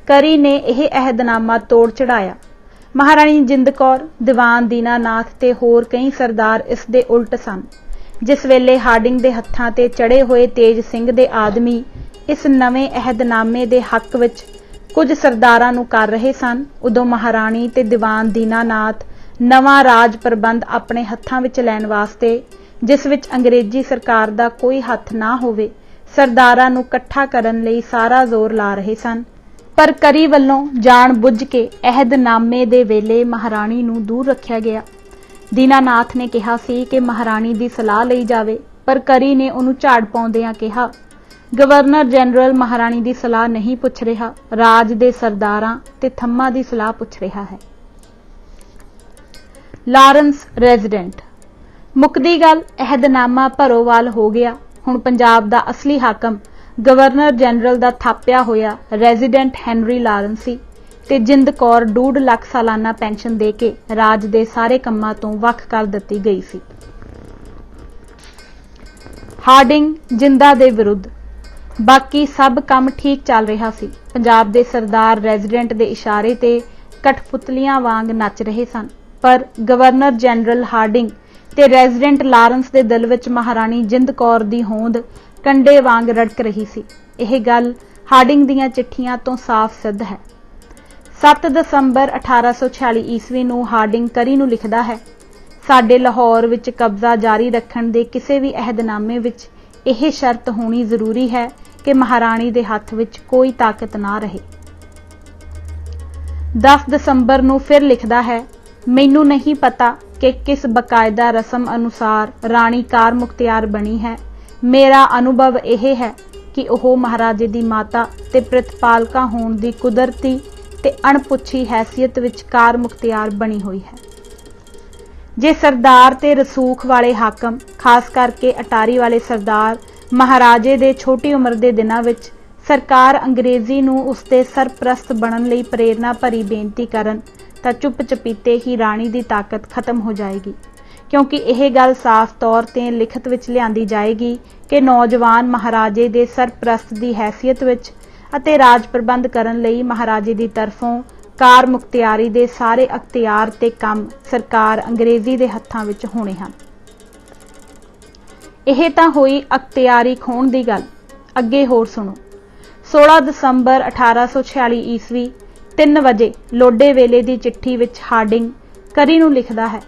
ਕਰੀ ਨੇ ਇਹ ਅਹਿਦਨਾਮਾ ਤੋੜ ਚੜਾਇਆ। ਮਹਾਰਾਣੀ ਜਿੰਦ ਕੌਰ, ਦੀਵਾਨ ਦੀਨਾਨਾਥ ਤੇ ਹੋਰ ਕਈ ਸਰਦਾਰ ਇਸ ਦੇ ਉਲਟ ਸਨ। ਜਿਸ ਵੇਲੇ ਹਾਰਡਿੰਗ ਦੇ ਹੱਥਾਂ ਤੇ ਚੜੇ ਹੋਏ ਤੇਜ ਸਿੰਘ ਦੇ ਆਦਮੀ ਇਸ ਨਵੇਂ ਅਹਿਦਨਾਮੇ ਦੇ ਹੱਕ ਵਿੱਚ ਕੁਝ ਸਰਦਾਰਾਂ ਨੂੰ ਕਰ ਰਹੇ ਸਨ, ਉਦੋਂ ਮਹਾਰਾਣੀ ਤੇ ਦੀਵਾਨ ਦੀਨਾਨਾਥ ਨਵਾਂ ਰਾਜ ਪ੍ਰਬੰਧ ਆਪਣੇ ਹੱਥਾਂ ਵਿੱਚ ਲੈਣ ਵਾਸਤੇ, ਜਿਸ ਵਿੱਚ ਅੰਗਰੇਜ਼ੀ ਸਰਕਾਰ ਦਾ ਕੋਈ ਹੱਥ ਨਾ ਹੋਵੇ, ਸਰਦਾਰਾਂ ਨੂੰ ਇਕੱਠਾ ਕਰਨ ਲਈ ਸਾਰਾ ਜ਼ੋਰ ਲਾ ਰਹੇ ਸਨ। ਪਰ ਕਰੀ ਵੱਲੋਂ ਜਾਣ ਬੁੱਝ ਕੇ ਅਹਿਦਨਾਮੇ ਦੇ ਵੇਲੇ ਮਹਾਰਾਣੀ ਨੂੰ ਦੂਰ ਰੱਖਿਆ ਗਿਆ। ਦੀਨਾਨਾਥ ਨੇ ਕਿਹਾ ਸੀ ਕਿ ਮਹਾਰਾਣੀ ਦੀ ਸਲਾਹ ਲਈ ਜਾਵੇ, ਪਰ ਕਰੀ ਨੇ ਉਹਨੂੰ ਝਾੜ ਪਾਉਂਦਿਆਂ ਕਿਹਾ, ਗਵਰਨਰ ਜਨਰਲ ਮਹਾਰਾਣੀ ਦੀ ਸਲਾਹ ਨਹੀਂ ਪੁੱਛ ਰਿਹਾ, ਰਾਜ ਦੇ ਸਰਦਾਰਾਂ ਤੇ ਥੰਮਾਂ ਦੀ ਸਲਾਹ ਪੁੱਛ ਰਿਹਾ ਹੈ। Lawrence resident. ਮੁੱਕਦੀ ਗੱਲ, ਅਹਿਦਨਾਮਾ ਭਰੋਵਾਲ ਹੋ ਗਿਆ। ਹੁਣ ਪੰਜਾਬ ਦਾ ਅਸਲੀ ਹਾਕਮ ਗਵਰਨਰ ਜਨਰਲ ਦਾ ਥਾਪਿਆ ਹੋਇਆ ਰੈਜ਼ੀਡੈਂਟ ਹੈਨਰੀ ਲਾਰੈਂਸ ਸੀ। ਤੇ ਜਿੰਦ ਕੌਰ 2.5 ਲੱਖ ਸਾਲਾਨਾ ਪੈਨਸ਼ਨ ਦੇ ਕੇ ਰਾਜ ਦੇ ਸਾਰੇ ਕੰਮਾਂ ਤੋਂ ਵੱਖ ਕਰ ਦਿੱਤੀ ਗਈ ਸੀ। ਹਾਰਡਿੰਗ ਜਿੰਦਾ ਦੇ ਵਿਰੁੱਧ ਬਾਕੀ ਸਭ ਕੰਮ ਠੀਕ ਚੱਲ ਰਿਹਾ ਸੀ। ਪੰਜਾਬ ਦੇ ਸਰਦਾਰ ਰੈਜ਼ੀਡੈਂਟ ਦੇ ਇਸ਼ਾਰੇ ਤੇ ਕਠਪੁਤਲੀਆਂ ਵਾਂਗ ਨੱਚ ਰਹੇ ਸਨ, ਪਰ ਗਵਰਨਰ ਜਨਰਲ ਹਾਰਡਿੰਗ ਤੇ ਰੈਜ਼ੀਡੈਂਟ ਲਾਰੈਂਸ ਦੇ ਦਿਲ ਵਿੱਚ ਮਹਾਰਾਣੀ ਜਿੰਦ ਕੌਰ ਦੀ ਹੋਂਦ ਕੰਡੇ ਵਾਂਗ ਰੜਕ ਰਹੀ ਸੀ। ਇਹ ਗੱਲ ਹਾਰਡਿੰਗ ਦੀਆਂ ਚਿੱਠੀਆਂ ਤੋਂ ਸਾਫ਼ ਸਿੱਧ ਹੈ। 7 ਦਸੰਬਰ 1846 ਈਸਵੀ ਨੂੰ ਹਾਰਡਿੰਗ ਕਰੀ ਨੂੰ ਲਿਖਦਾ ਹੈ, ਸਾਡੇ ਲਾਹੌਰ ਵਿੱਚ ਕਬਜ਼ਾ ਜਾਰੀ ਰੱਖਣ ਦੇ ਕਿਸੇ ਵੀ ਅਹਿਦਨਾਮੇ ਵਿੱਚ ਇਹ ਸ਼ਰਤ ਹੋਣੀ ਜ਼ਰੂਰੀ ਹੈ ਕਿ ਮਹਾਰਾਣੀ ਦੇ ਹੱਥ ਵਿੱਚ ਕੋਈ ਤਾਕਤ ਨਾ ਰਹੇ। 10 ਦਸੰਬਰ ਨੂੰ ਫਿਰ ਲਿਖਦਾ ਹੈ, ਮੈਨੂੰ ਨਹੀਂ ਪਤਾ ਕਿ ਕਿਸ ਬਕਾਇਦਾ ਰਸਮ ਅਨੁਸਾਰ ਰਾਣੀ ਕਾਰ ਮੁਖਤਿਆਰ ਬਣੀ ਹੈ। ਮੇਰਾ ਅਨੁਭਵ ਇਹ ਹੈ ਕਿ ਉਹ ਮਹਾਰਾਜੇ ਦੀ ਮਾਤਾ ਤੇ ਪ੍ਰਤਪਾਲਕਾ ਹੋਣ ਦੀ ਕੁਦਰਤੀ ਤੇ ਅਣਪੁੱਛੀ ਹੈਸੀਅਤ ਵਿੱਚ ਕਾਰ ਮੁਖਤਿਆਰ ਬਣੀ ਹੋਈ ਹੈ। ਜੇ ਸਰਦਾਰ ਤੇ ਰਸੂਖ ਵਾਲੇ ਹਾਕਮ, ਖਾਸ ਕਰਕੇ ਅਟਾਰੀ ਵਾਲੇ ਸਰਦਾਰ, ਮਹਾਰਾਜੇ ਦੇ ਛੋਟੀ ਉਮਰ ਦੇ ਦਿਨਾਂ ਵਿੱਚ ਸਰਕਾਰ ਅੰਗਰੇਜ਼ੀ ਨੂੰ ਉਸਦੇ ਸਰਪ੍ਰਸਤ ਬਣਨ ਲਈ ਪ੍ਰੇਰਨਾ ਭਰੀ ਬੇਨਤੀ ਕਰਨ ਤਾਂ ਚੁੱਪ ਚਪੀਤੇ ਹੀ ਰਾਣੀ ਦੀ ਤਾਕਤ ਖਤਮ ਹੋ ਜਾਏਗੀ, ਕਿਉਂਕਿ ਇਹ ਗੱਲ ਸਾਫ਼ ਤੌਰ ਤੇ ਲਿਖਤ ਵਿੱਚ ਲਿਆਂਦੀ ਜਾਏਗੀ ਕਿ ਨੌਜਵਾਨ ਮਹਾਰਾਜੇ ਦੇ ਸਰਪ੍ਰਸਤ ਦੀ ਹੈਸੀਅਤ ਵਿੱਚ ਅਤੇ ਰਾਜ ਪ੍ਰਬੰਧ ਕਰਨ ਲਈ ਮਹਾਰਾਜੇ ਦੀ ਤਰਫੋਂ ਕਾਰ ਮੁਖਤਿਆਰੀ ਦੇ ਸਾਰੇ ਅਖਤਿਆਰ ਤੇ ਕੰਮ ਸਰਕਾਰ ਅੰਗਰੇਜ਼ੀ ਦੇ ਹੱਥਾਂ ਵਿੱਚ ਹੋਣੇ ਹਨ। ਇਹ ਤਾਂ ਹੋਈ ਅਖਤਿਆਰੀ ਖੋਣ ਦੀ ਗੱਲ। ਅੱਗੇ ਹੋਰ ਸੁਣੋ। 16 ਦਸੰਬਰ 1846 ਈਸਵੀ 3 ਵਜੇ ਲੋਡੇ ਵੇਲੇ ਦੀ ਚਿੱਠੀ ਵਿੱਚ ਹਾਰਡਿੰਗ ਕਰੀ ਨੂੰ ਲਿਖਦਾ ਹੈ,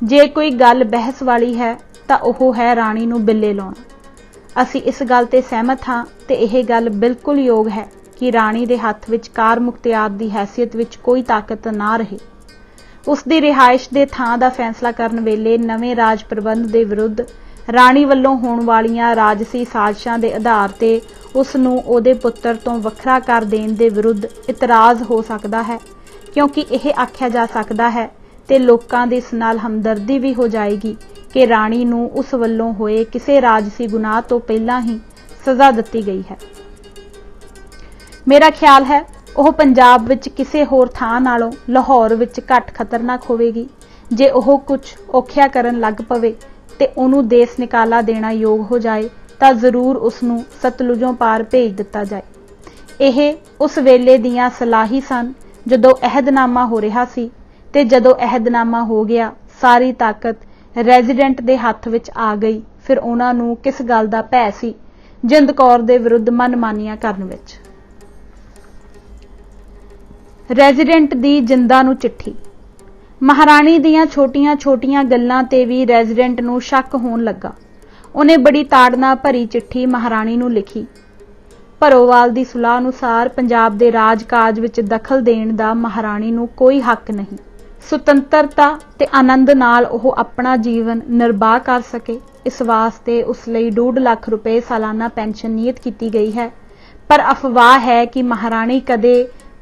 ਜੇ ਕੋਈ ਗੱਲ ਬਹਿਸ ਵਾਲੀ ਹੈ ਤਾਂ ਉਹ ਹੈ ਰਾਣੀ ਨੂੰ ਬਿੱਲੇ ਲਾਉਣਾ। ਅਸੀਂ ਇਸ ਗੱਲ ਤੇ ਸਹਿਮਤ ਹਾਂ ਤੇ ਇਹ ਗੱਲ ਬਿਲਕੁਲ ਯੋਗ ਹੈ ਕਿ ਰਾਣੀ ਦੇ ਹੱਥ ਵਿੱਚ ਕਾਰ ਮੁਖਤਿਆਰ ਦੀ ਹੈਸੀਅਤ ਵਿੱਚ ਕੋਈ ਤਾਕਤ ਨਾ ਰਹੇ। ਉਸ ਦੀ ਰਿਹਾਇਸ਼ ਦੇ ਥਾਂ ਦਾ ਫੈਸਲਾ ਕਰਨ ਵੇਲੇ ਨਵੇਂ ਰਾਜ ਪ੍ਰਬੰਧ ਦੇ ਵਿਰੁੱਧ ਰਾਣੀ ਵੱਲੋਂ ਹੋਣ ਵਾਲੀਆਂ ਰਾਜਸੀ ਸਾਜ਼ਿਸ਼ਾਂ ਦੇ ਆਧਾਰ ਤੇ ਉਸ ਨੂੰ ਉਹਦੇ ਪੁੱਤਰ ਤੋਂ ਵੱਖਰਾ ਕਰ ਦੇਣ ਦੇ ਵਿਰੁੱਧ ਇਤਰਾਜ਼ ਹੋ ਸਕਦਾ ਹੈ, ਕਿਉਂਕਿ ਇਹ ਆਖਿਆ ਜਾ ਸਕਦਾ ਹੈ ਤੇ ਲੋਕਾਂ ਦੀ ਇਸ ਨਾਲ ਹਮਦਰਦੀ ਵੀ ਹੋ ਜਾਏਗੀ ਕਿ ਰਾਣੀ ਨੂੰ ਉਸ ਵੱਲੋਂ ਹੋਏ ਕਿਸੇ ਰਾਜਸੀ ਗੁਨਾਹ ਤੋਂ ਪਹਿਲਾਂ ਹੀ ਸਜ਼ਾ ਦਿੱਤੀ ਗਈ ਹੈ। ਮੇਰਾ ਖਿਆਲ ਹੈ ਉਹ ਪੰਜਾਬ ਵਿੱਚ ਕਿਸੇ ਹੋਰ ਥਾਂ ਨਾਲੋਂ ਲਾਹੌਰ ਵਿੱਚ ਘੱਟ ਖਤਰਨਾਕ ਹੋਵੇਗੀ। ਜੇ ਉਹ ਕੁਝ ਔਖਿਆ ਕਰਨ ਲੱਗ ਪਵੇ ਤੇ ਉਹਨੂੰ ਦੇਸ ਨਿਕਾਲਾ ਦੇਣਾ ਯੋਗ ਹੋ ਜਾਏ ਤਾਂ ਜ਼ਰੂਰ ਉਸ ਨੂੰ ਸਤਲੁਜੋਂ ਪਾਰ ਭੇਜ ਦਿੱਤਾ ਜਾਏ। ਇਹ ਉਸ ਵੇਲੇ ਦੀਆਂ ਸਲਾਹੀ ਸਨ ਜਦੋਂ ਅਹਿਦਨਾਮਾ ਹੋ ਰਿਹਾ ਸੀ, ਤੇ ਜਦੋਂ ਅਹਿਦਨਾਮਾ ਹੋ ਗਿਆ ਸਾਰੀ ਤਾਕਤ ਰੈਜ਼ੀਡੈਂਟ ਦੇ ਹੱਥ ਵਿੱਚ ਆ ਗਈ। ਫਿਰ ਉਹਨਾਂ ਨੂੰ ਕਿਸ ਗੱਲ ਦਾ ਭੈ ਸੀ ਜਿੰਦ ਕੌਰ ਦੇ ਵਿਰੁੱਧ ਮਨਮਾਨੀਆਂ ਕਰਨ ਵਿੱਚ। ਰੈਜ਼ੀਡੈਂਟ ਦੀ ਜਿੰਦਾ ਨੂੰ ਚਿੱਠੀ। ਮਹਾਰਾਣੀ ਦੀਆਂ ਛੋਟੀਆਂ-ਛੋਟੀਆਂ ਗੱਲਾਂ ਤੇ ਵੀ ਰੈਜ਼ੀਡੈਂਟ ਨੂੰ ਸ਼ੱਕ ਹੋਣ ਲੱਗਾ। ਉਹਨੇ ਬੜੀ ਤਾੜਨਾ ਭਰੀ ਚਿੱਠੀ ਮਹਾਰਾਣੀ ਨੂੰ ਲਿਖੀ। ਭਰੋਵਾਲ ਦੀ ਸੁਲਾਹ ਅਨੁਸਾਰ ਪੰਜਾਬ ਦੇ ਰਾਜ-ਕਾਜ ਵਿੱਚ ਦਖਲ ਦੇਣ ਦਾ ਮਹਾਰਾਣੀ ਨੂੰ ਕੋਈ ਹੱਕ ਨਹੀਂ। ਸੁਤੰਤਰਤਾ ਤੇ ਆਨੰਦ ਨਾਲ ਉਹ ਆਪਣਾ ਜੀਵਨ ਨਿਰਬਾਹ ਕਰ ਸਕੇ, ਇਸ ਵਾਸਤੇ ਉਸ ਲਈ 2.5 ਲੱਖ ਰੁਪਏ ਸਾਲਾਨਾ ਪੈਨਸ਼ਨ ਨਿਯਤ ਕੀਤੀ ਗਈ ਹੈ। ਪਰ ਅਫਵਾਹ ਹੈ ਕਿ ਮਹਾਰਾਣੀ ਕਦੇ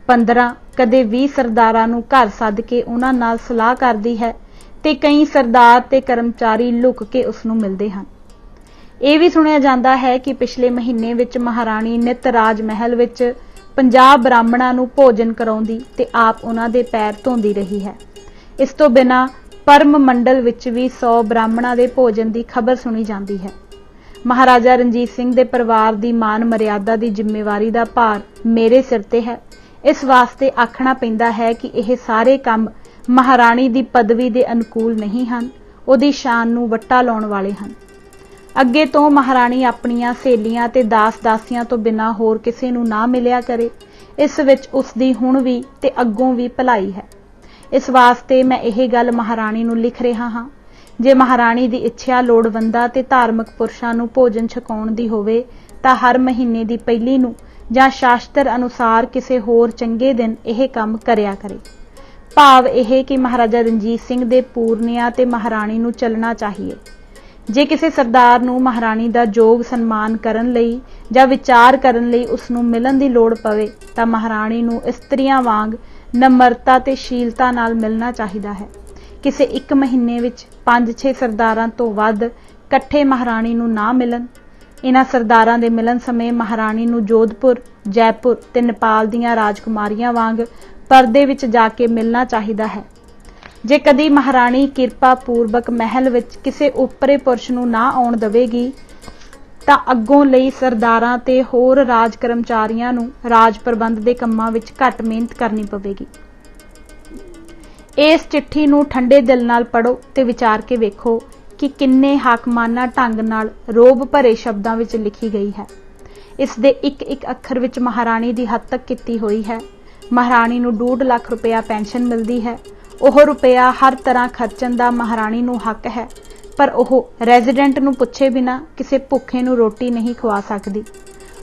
15 ਕਦੇ 20 ਸਰਦਾਰਾਂ ਨੂੰ ਘਰ ਸੱਦ ਕੇ ਉਹਨਾਂ ਨਾਲ ਸਲਾਹ ਕਰਦੀ ਹੈ ਤੇ ਕਈ ਸਰਦਾਰ ਤੇ ਕਰਮਚਾਰੀ ਲੁਕ ਕੇ ਉਸ ਨੂੰ ਮਿਲਦੇ ਹਨ। ਇਹ ਵੀ ਸੁਣਿਆ ਜਾਂਦਾ ਹੈ ਕਿ ਪਿਛਲੇ ਮਹੀਨੇ ਵਿੱਚ ਮਹਾਰਾਣੀ ਨਿੱਤ ਰਾਜ ਮਹਿਲ ਵਿੱਚ 50 ਬ੍ਰਾਹਮਣਾਂ ਨੂੰ ਭੋਜਨ ਕਰਾਉਂਦੀ ਤੇ ਆਪ ਉਹਨਾਂ ਦੇ ਪੈਰ ਧੋਂਦੀ ਰਹੀ ਹੈ। ਇਸ ਤੋਂ ਬਿਨਾਂ ਪਰਮ ਮੰਡਲ ਵਿੱਚ ਵੀ 100 ਬ੍ਰਾਹਮਣਾਂ ਦੇ ਭੋਜਨ ਦੀ ਖਬਰ ਸੁਣੀ ਜਾਂਦੀ ਹੈ। ਮਹਾਰਾਜਾ ਰਣਜੀਤ ਸਿੰਘ ਦੇ ਪਰਿਵਾਰ ਦੀ ਮਾਨ ਮਰਿਆਦਾ ਦੀ ਜ਼ਿੰਮੇਵਾਰੀ ਦਾ ਭਾਰ ਮੇਰੇ ਸਿਰ ਤੇ ਹੈ। ਇਸ ਵਾਸਤੇ ਆਖਣਾ ਪੈਂਦਾ ਹੈ ਕਿ ਇਹ ਸਾਰੇ ਕੰਮ ਮਹਾਰਾਣੀ ਦੀ ਪਦਵੀ ਦੇ ਅਨੁਕੂਲ ਨਹੀਂ ਹਨ, ਉਹਦੀ ਸ਼ਾਨ ਨੂੰ ਵੱਟਾ ਲਾਉਣ ਵਾਲੇ ਹਨ। ਅੱਗੇ ਤੋਂ ਮਹਾਰਾਣੀ ਆਪਣੀਆਂ ਸਹੇਲੀਆਂ ਤੇ ਦਾਸ-ਦਾਸੀਆਂ ਤੋਂ ਬਿਨਾਂ ਹੋਰ ਕਿਸੇ ਨੂੰ ਨਾ ਮਿਲਿਆ ਕਰੇ, ਇਸ ਵਿੱਚ ਉਸ ਦੀ ਹੁਣ ਵੀ ਤੇ ਅੱਗੋਂ ਵੀ ਭਲਾਈ ਹੈ। ਇਸ ਵਾਸਤੇ ਮੈਂ ਇਹ ਗੱਲ ਮਹਾਰਾਣੀ ਨੂੰ ਲਿਖ ਰਿਹਾ ਹਾਂ। ਜੇ ਮਹਾਰਾਣੀ ਦੀ ਇੱਛਾ ਲੋੜਵੰਦਾਂ ਤੇ ਧਾਰਮਿਕ ਪੁਰਸ਼ਾਂ ਨੂੰ ਭੋਜਨ ਛਕਾਉਣ ਦੀ ਹੋਵੇ ਤਾਂ ਹਰ ਮਹੀਨੇ ਦੀ ਪਹਿਲੀ ਨੂੰ ਜਾਂ ਸ਼ਾਸਤਰ ਅਨੁਸਾਰ ਕਿਸੇ ਹੋਰ ਚੰਗੇ ਦਿਨ ਇਹ ਕੰਮ ਕਰਿਆ ਕਰੇ। ਭਾਵ ਇਹ ਕਿ ਮਹਾਰਾਜਾ ਰਣਜੀਤ ਸਿੰਘ ਦੇ ਪੂਰਨਿਆਂ ਤੇ ਮਹਾਰਾਣੀ ਨੂੰ ਚੱਲਣਾ ਚਾਹੀਏ। ਜੇ ਕਿਸੇ ਸਰਦਾਰ ਨੂੰ ਮਹਾਰਾਣੀ ਦਾ ਯੋਗ ਸਨਮਾਨ ਕਰਨ ਲਈ ਜਾਂ ਵਿਚਾਰ ਕਰਨ ਲਈ ਉਸ ਨੂੰ ਮਿਲਣ ਦੀ ਲੋੜ ਪਵੇ ਤਾਂ ਮਹਾਰਾਣੀ ਨੂੰ ਇਸਤਰੀਆਂ ਵਾਂਗ ਨਮਰਤਾ ਤੇ ਸ਼ੀਲਤਾ ਨਾਲ ਮਿਲਣਾ ਚਾਹੀਦਾ ਹੈ। ਕਿਸੇ ਇੱਕ ਮਹੀਨੇ ਵਿੱਚ 5-6 ਸਰਦਾਰਾਂ ਤੋਂ ਵੱਧ ਇਕੱਠੇ ਮਹਾਰਾਣੀ ਨੂੰ ਨਾ ਮਿਲਣ। ਇਹਨਾਂ ਸਰਦਾਰਾਂ ਦੇ ਮਿਲਣ ਸਮੇਂ ਮਹਾਰਾਣੀ ਨੂੰ ਜੋਧਪੁਰ, ਜੈਪੁਰ ਤੇ ਨੇਪਾਲ ਦੀਆਂ ਰਾਜਕੁਮਾਰੀਆਂ ਵਾਂਗ परदे विच जाके मिलना चाहिदा है। जे कदी महाराणी किरपा पूर्वक महल विच किसी उपरे पुरुष नूं ना आउण देवेगी तां अग्गों लई सरदारां ते होर राज कर्मचारियां नूं राज प्रबंध दे कंमां विच घट मेहनत करनी पवेगी। इस चिट्ठी नूं ठंडे दिल नाल पढ़ो ते विचार के वेखो कि किन्ने हाकमाना ढंग नाल रोब भरे शब्दां विच लिखी गई है। इस दे एक एक अखर विच महाराणी दी हद तक कीती होई है। महाराणी नूं 2.5 लाख रुपया पेंशन मिलदी है। ओह रुपया हर तरह खर्चण दा महाराणी नूं हक है, पर ओह रेजिडेंट नूं पुछे बिना किसी भुखे नूं रोटी नहीं खवा सकदी।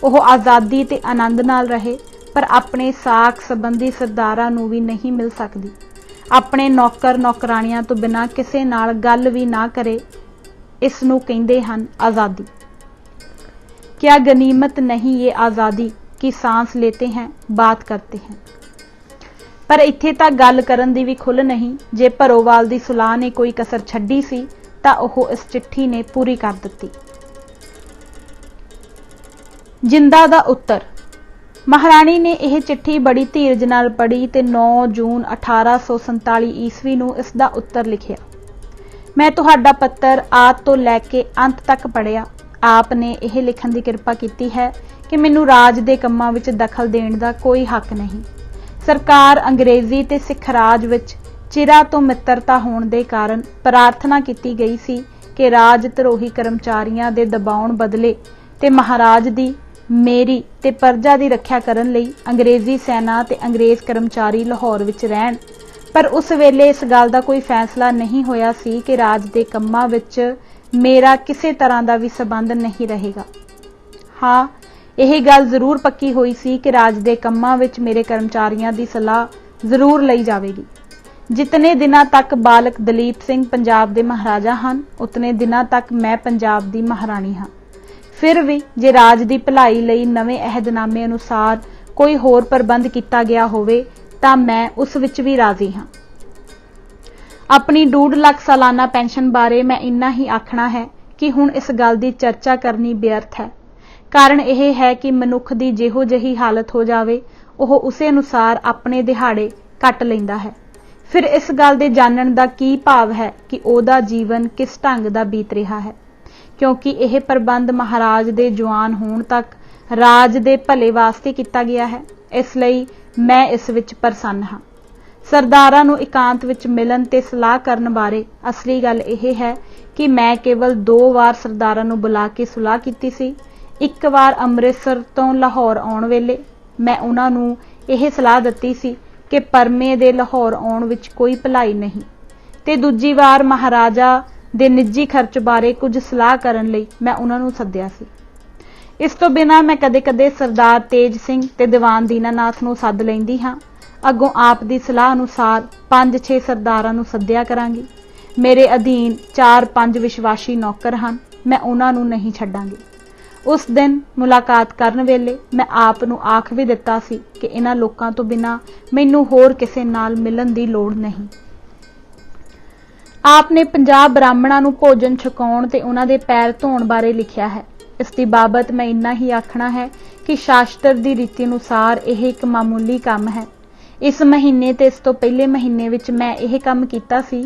ओह आज़ादी ते आनंद नाल रहे, पर अपने साख संबंधी सरदारां नूं भी नहीं मिल सकदी। अपने नौकर नौकरानियां तो बिना किसी नाल गल भी ना करे। इस नूं कहिंदे हन आज़ादी। क्या गनीमत नहीं ये आज़ादी की सांस लेते हैं, बात करते हैं। पर इत्थे तक गल करन दी भी खुल नहीं। जे भरोवाल दी सुलाह ने कोई कसर छड्डी सी तां ओह इस चिट्ठी ने पूरी कर दित्ती। जिंदा दा उत्तर। महाराणी ने यह चिट्ठी बड़ी धीरज नाल पढ़ी ते 9 जून 1847 ईस्वी नूं इसदा उत्तर लिखिया। मैं तुहाडा पत्तर आद तो लैके अंत तक पढ़िया। आपने यह लिखण दी किरपा कीती है कि मैनूं राज दे कंमां विच दखल देण दा कोई हक नहीं। सरकार अंग्रेजी ते सिख राज विच चिरा तो मित्रता होण दे कारण प्रार्थना कीती गई सी कि राज धरोही कर्मचारियां दे दबाउण बदले ते महाराज दी मेरी ते प्रजा दी रक्षा करन लई अंग्रेजी सेना ते अंग्रेज कर्मचारी लाहौर विच रहण। पर उस वेले इस गल दा कोई फैसला नहीं होया सी कि राज दे कंमां विच मेरा किसी तरह का भी संबंध नहीं रहेगा। हाँ, यह गल जरूर पक्की हुई सी कि राज दे कंमां विच मेरे कर्मचारियों की सलाह जरूर लई जाएगी। जितने दिनों तक बालक दलीप सिंह पंजाब के महाराजा हैं, उतने दिनों तक मैं पंजाब की महारानी हाँ। फिर भी जे राज की भलाई लई नवे अहदनामे अनुसार कोई होर प्रबंध किया गया होवे तां मैं उस विच भी राजी हाँ। अपनी 2.5 लाख सालाना पेंशन बारे मैं इन्ना ही आखना है कि हुण इस गल की चर्चा करनी व्यर्थ है। कारण यह है कि मनुख की जिहो जही हालत हो जावे ओह उसे अनुसार अपने दिहाड़े कट लैंदा है। फिर इस गल दे जानन दा की भाव है कि ओहदा जीवन किस ढंग दा बीत रहा है, क्योंकि यह प्रबंध महाराज दे जवान होण तक राज दे भले वास्ते किया गया है। इसलिए मैं इस विच प्रसन्न हाँ। सरदारां नूं एकांत विच मिलन ते सलाह करन बारे असली गल यह है कि मैं केवल 2 वार सरदारां नूं बुला के सलाह कीती सी। एक बार अमृतसर तो लाहौर आउण वेले मैं उन्हां नूं यह सलाह दित्ती सी कि परमे दे लाहौर आउण विच कोई भलाई नहीं, ते दूजी वार महाराजा दे निजी खर्च बारे कुछ सलाह करन लई मैं उन्हां नूं सद्दिया सी। इस तो बिना मैं कदे कदे सरदार तेज सिंह ते दीवान दीनानाथ नूं सद लैंदी हाँ। अगों आप दी सलाह अनुसार 5-6 सरदारां नूं सद्दिया करांगी। मेरे अधीन 4-5 विश्वासी नौकर हन, मैं उन्हां नूं नहीं छड्डांगी। उस दिन मुलाकात करन वेले मैं आप नूं आख भी दिता सी कि इन्हां लोकां तो बिना मैनूं होर किसे नाल मिलन दी लोड़ नहीं। आपने 50 ब्राह्मणां नूं भोजन छकाउण ते उन्हां दे पैर धोण बारे लिखिया है। इसकी बाबत मैं इन्ना ही आखना है कि शास्त्र दी रीति अनुसार यह एक मामूली काम है। इस महीने ते इस तो पहले महीने विच मैं यह काम कीता सी,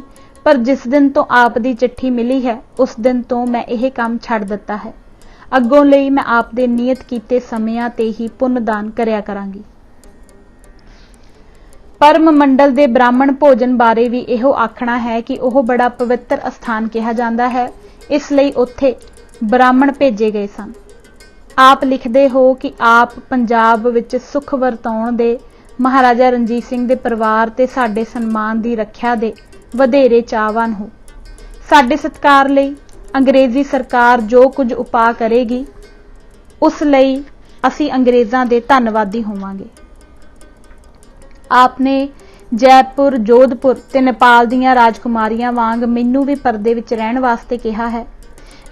पर जिस दिन तो आप दी चिट्ठी मिली है उस दिन तो मैं यह काम छड्ड दिता है। अगों लई मैं आप दे नियत कीते समयां ते ही पुण्यदान करया करांगी। परम मंडल दे ब्राह्मण भोजन बारे भी इहो आखना है कि वह बड़ा पवित्र स्थान कहा जाता है, इसलिए उत्थे ब्राह्मण भेजे गए सन। आप लिखते हो कि आप पंजाब विच सुख वरताउण दे महाराजा रणजीत सिंह दे परिवार ते साडे सन्मान दी रखिया दे वधेरे चाहवान हो। साडे सत्कार लई अंग्रेजी सरकार जो कुछ उपाय करेगी उस लई असी अंग्रेज़ां दे धन्नवादी होवांगे। आपने जयपुर, जोधपुर ते नेपाल दीयां राजकुमारियां वांग मैनू भी परदे विच रहण वास्ते कहा है।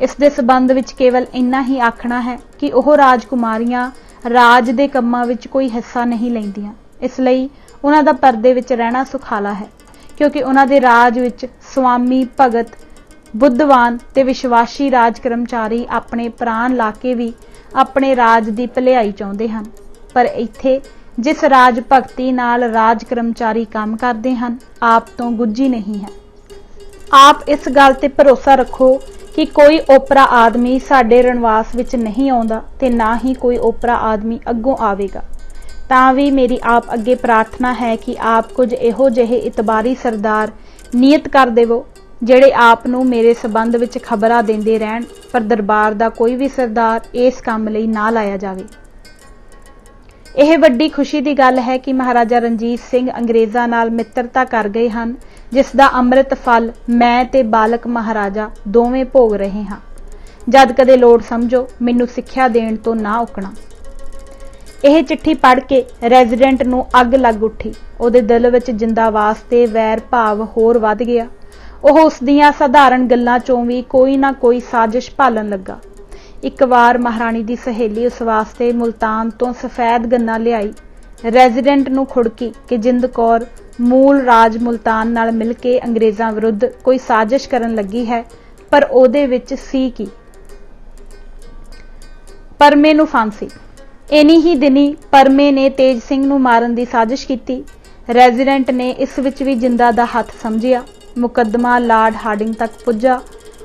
इस दे संबंध विच केवल इन्ना ही आखना है कि ओह राजकुमारियां राज दे कम्मां विच कोई हिस्सा नहीं लैंदियां, इसलिए उन्हां दा परदे विच रहना सुखाला है, क्योंकि उन्हां दे राज विच स्वामी, भगत, बुद्धवान ते विश्वासी राज कर्मचारी अपने प्राण ला के भी अपने राज की भलाई चाहुंदे हन। पर इत्थे जिस राज भगती नाल राज कर्मचारी काम करते हैं आप तो गुझी नहीं है। आप इस गल ते भरोसा रखो कि कोई ओपरा आदमी साडे रणवास विच नहीं आउंदा ते ना ही कोई ओपरा आदमी अग्गों आवेगा। तां भी मेरी आप अगे प्रार्थना है कि आप कुछ इहो जिहे इतबारी सरदार नियत कर देवो ਜਿਹੜੇ ਆਪ ਨੂੰ ਮੇਰੇ ਸੰਬੰਧ ਵਿੱਚ ਖਬਰਾਂ ਦਿੰਦੇ ਰਹਿਣ, ਪਰ ਦਰਬਾਰ ਦਾ ਕੋਈ ਵੀ ਸਰਦਾਰ ਇਸ ਕੰਮ ਲਈ ਨਾ ਲਾਇਆ ਜਾਵੇ। ਇਹ ਵੱਡੀ ਖੁਸ਼ੀ ਦੀ ਗੱਲ ਹੈ ਕਿ ਮਹਾਰਾਜਾ ਰਣਜੀਤ ਸਿੰਘ ਅੰਗਰੇਜ਼ਾਂ ਨਾਲ ਮਿੱਤਰਤਾ ਕਰ ਗਏ ਹਨ, ਜਿਸ ਦਾ ਅੰਮ੍ਰਿਤ ਫਲ ਮੈਂ ਤੇ ਬਾਲਕ ਮਹਾਰਾਜਾ ਦੋਵੇਂ ਭੋਗ ਰਹੇ ਹਾਂ। ਜਦ ਕਦੇ ਲੋੜ ਸਮਝੋ ਮੈਨੂੰ ਸਿੱਖਿਆ ਦੇਣ ਤੋਂ ਨਾ ਉਕਣਾ। ਇਹ ਚਿੱਠੀ ਪੜ੍ਹ ਕੇ ਰੈਜ਼ੀਡੈਂਟ ਨੂੰ ਅੱਗ ਲੱਗ ਉੱਠੀ। ਉਹਦੇ ਦਿਲ ਵਿੱਚ ਜਿੰਦਾ ਵਾਸਤੇ ਵੈਰ ਭਾਵ ਹੋਰ ਵੱਧ ਗਿਆ। ਉਹ ਉਸ ਦੀਆਂ ਸਾਧਾਰਨ ਗੱਲਾਂ ਚੋਂ ਵੀ ਕੋਈ ਨਾ ਕੋਈ ਸਾਜ਼ਿਸ਼ ਭਾਲਣ ਲੱਗਾ। ਇੱਕ ਵਾਰ ਮਹਾਰਾਣੀ ਦੀ ਸਹੇਲੀ ਉਸ ਵਾਸਤੇ ਮੁਲਤਾਨ ਤੋਂ ਸਫੈਦ ਗੰਨਾ ਲਿਆਈ। ਰੈਜ਼ੀਡੈਂਟ ਨੂੰ ਖੁੜਕੀ ਕਿ ਜਿੰਦ ਕੌਰ ਮੂਲ ਰਾਜ ਮੁਲਤਾਨ ਨਾਲ ਮਿਲ ਕੇ ਅੰਗਰੇਜ਼ਾਂ ਵਿਰੁੱਧ ਕੋਈ ਸਾਜ਼ਿਸ਼ ਕਰਨ ਲੱਗੀ ਹੈ, ਪਰ ਉਹਦੇ ਵਿੱਚ ਸੀ ਕੀ? ਪਰਮੇ ਨੂੰ ਫਾਂਸੀ। ਇਨੀ ਹੀ ਦਿਨੀ ਪਰਮੇ ਨੇ ਤੇਜ ਸਿੰਘ ਨੂੰ ਮਾਰਨ ਦੀ ਸਾਜ਼ਿਸ਼ ਕੀਤੀ। ਰੈਜ਼ੀਡੈਂਟ ਨੇ ਇਸ ਵਿੱਚ ਵੀ ਜਿੰਦਾ ਦਾ ਹੱਥ ਸਮਝਿਆ। ਮੁਕੱਦਮਾ ਲਾਰਡ ਹਾਰਡਿੰਗ ਤੱਕ ਪੁੱਜਾ।